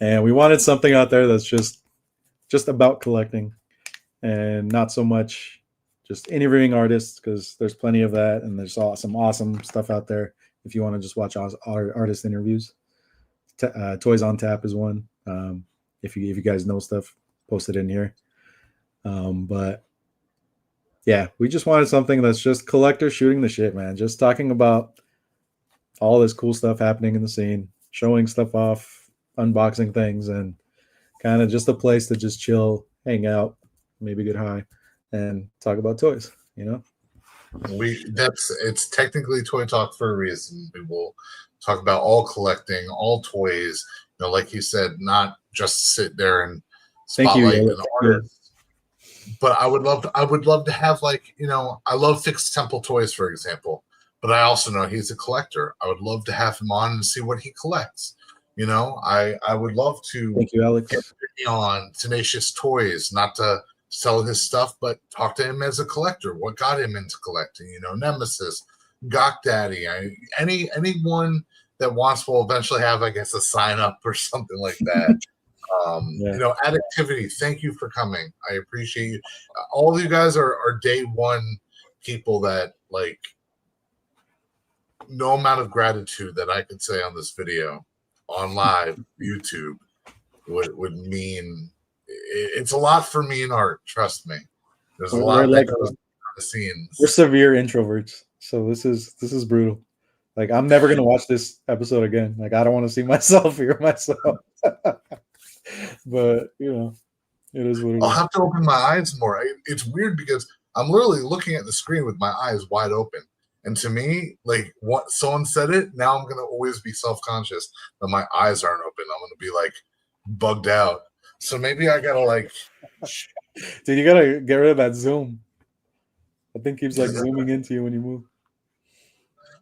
And we wanted something out there that's just about collecting and not so much just interviewing artists, because there's plenty of that and there's some awesome stuff out there if you want to just watch artist interviews. Toys on Tap is one. If you guys know stuff, post it in here. But yeah, we just wanted something that's just collector shooting the shit, man. Just talking about all this cool stuff happening in the scene, showing stuff off, unboxing things, and kind of just a place to just chill, hang out, maybe get high, and talk about toys, you know? It's technically Toy Talk for a reason. We will talk about all collecting, all toys. You know, like you said, not just sit there and spotlight an artist. But I would love to have, like, you know, I love Fixed Temple Toys, for example, but I also know he's a collector. I would love to have him on and see what he collects. You know, I would love to thank you, Alex. Get on Tenacious Toys, not to sell his stuff, but talk to him as a collector. What got him into collecting? You know, Nemesis, Gawk Daddy, anyone that wants will eventually have, I guess, a sign up or something like that. You know, Additivity, thank you for coming. I appreciate you. All of you guys are day one people that, like, no amount of gratitude that I could say on this video, on live YouTube, would mean it's a lot for me in art. Trust me. There's a lot that goes behind the scenes. We're severe introverts, so this is brutal. Like, I'm never gonna watch this episode again. Like, I don't want to see myself hear myself. But you know, it is what it is. I'll have to open my eyes more. It's weird because I'm literally looking at the screen with my eyes wide open. And to me, like, what someone said it, now I'm gonna always be self-conscious that my eyes aren't open. I'm gonna be like bugged out. So maybe I gotta, like, dude, you gotta get rid of that zoom. I think keeps like zooming into you when you move.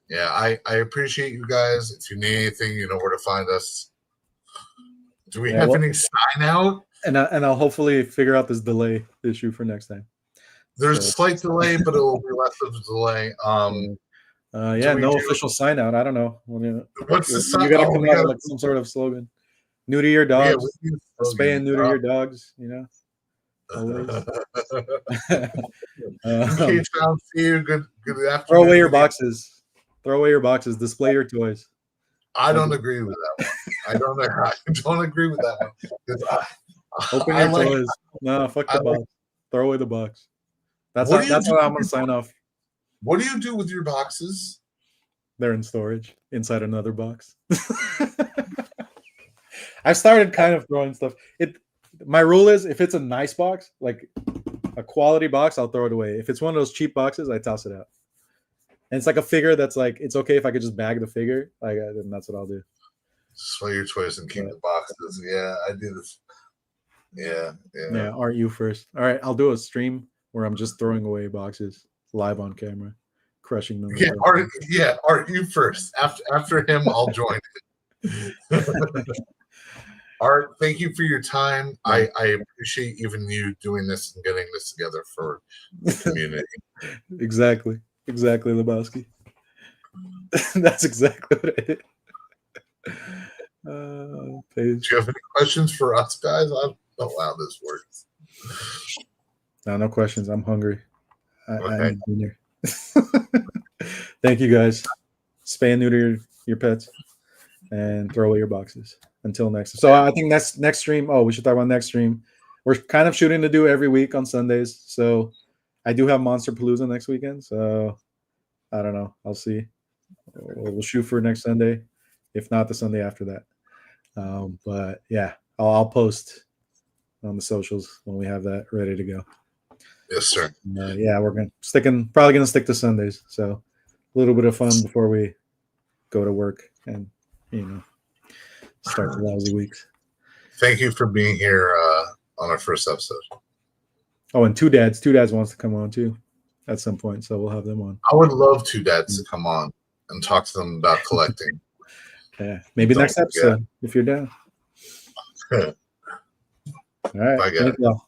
Yeah, I appreciate you guys. If you need anything, you know where to find us. Do we have any sign out? And I'll hopefully figure out this delay issue for next time. There's a slight delay, but it will be less of a delay. No official sign out. I don't know. What's the sign? You gotta come out with like some sort of slogan. New to your dogs. Spay and neuter your dogs, you know. Okay, Tom, see you. Good afternoon. Throw away your boxes. Throw away your boxes. Display your toys. I don't agree with that one. I don't agree with that one. Open your toys. No, fuck the box. Throw away the box. That's how I'm gonna sign off. What do you do with your boxes? They're in storage inside another box. I've started kind of throwing stuff. My rule is, if it's a nice box, like a quality box, I'll throw it away. If it's one of those cheap boxes, I toss it out. And it's like a figure that's like, it's okay if I could just bag the figure. Like, then that's what I'll do. Display your toys and keep the boxes. Yeah, I do this. Yeah. Aren't you first? All right, I'll do a stream where I'm just throwing away boxes live on camera, crushing them. Art, you first. After him, I'll join. Art, thank you for your time. I appreciate even you doing this and getting this together for the community. Exactly, Lebowski. That's exactly what I did. Do you have any questions for us, guys? Oh wow, this works. No questions. I'm hungry. I Okay. need dinner. Thank you, guys. Spay and neuter your pets and throw away your boxes. Until next. So I think that's next stream. Oh, we should talk about next stream. We're kind of shooting to do every week on Sundays. So I do have Monster Palooza next weekend. So I don't know. I'll see. We'll shoot for next Sunday, if not the Sunday after that. But yeah, I'll post on the socials when we have that ready to go. Yes, sir. Yeah, we're probably gonna stick to Sundays. So a little bit of fun before we go to work and start the lousy weeks. Thank you for being here on our first episode. Oh, and two dads wants to come on too at some point, so we'll have them on. I would love two dads to come on and talk to them about collecting. Yeah, maybe next episode if you're down. All right, Bye, guys. thank you all.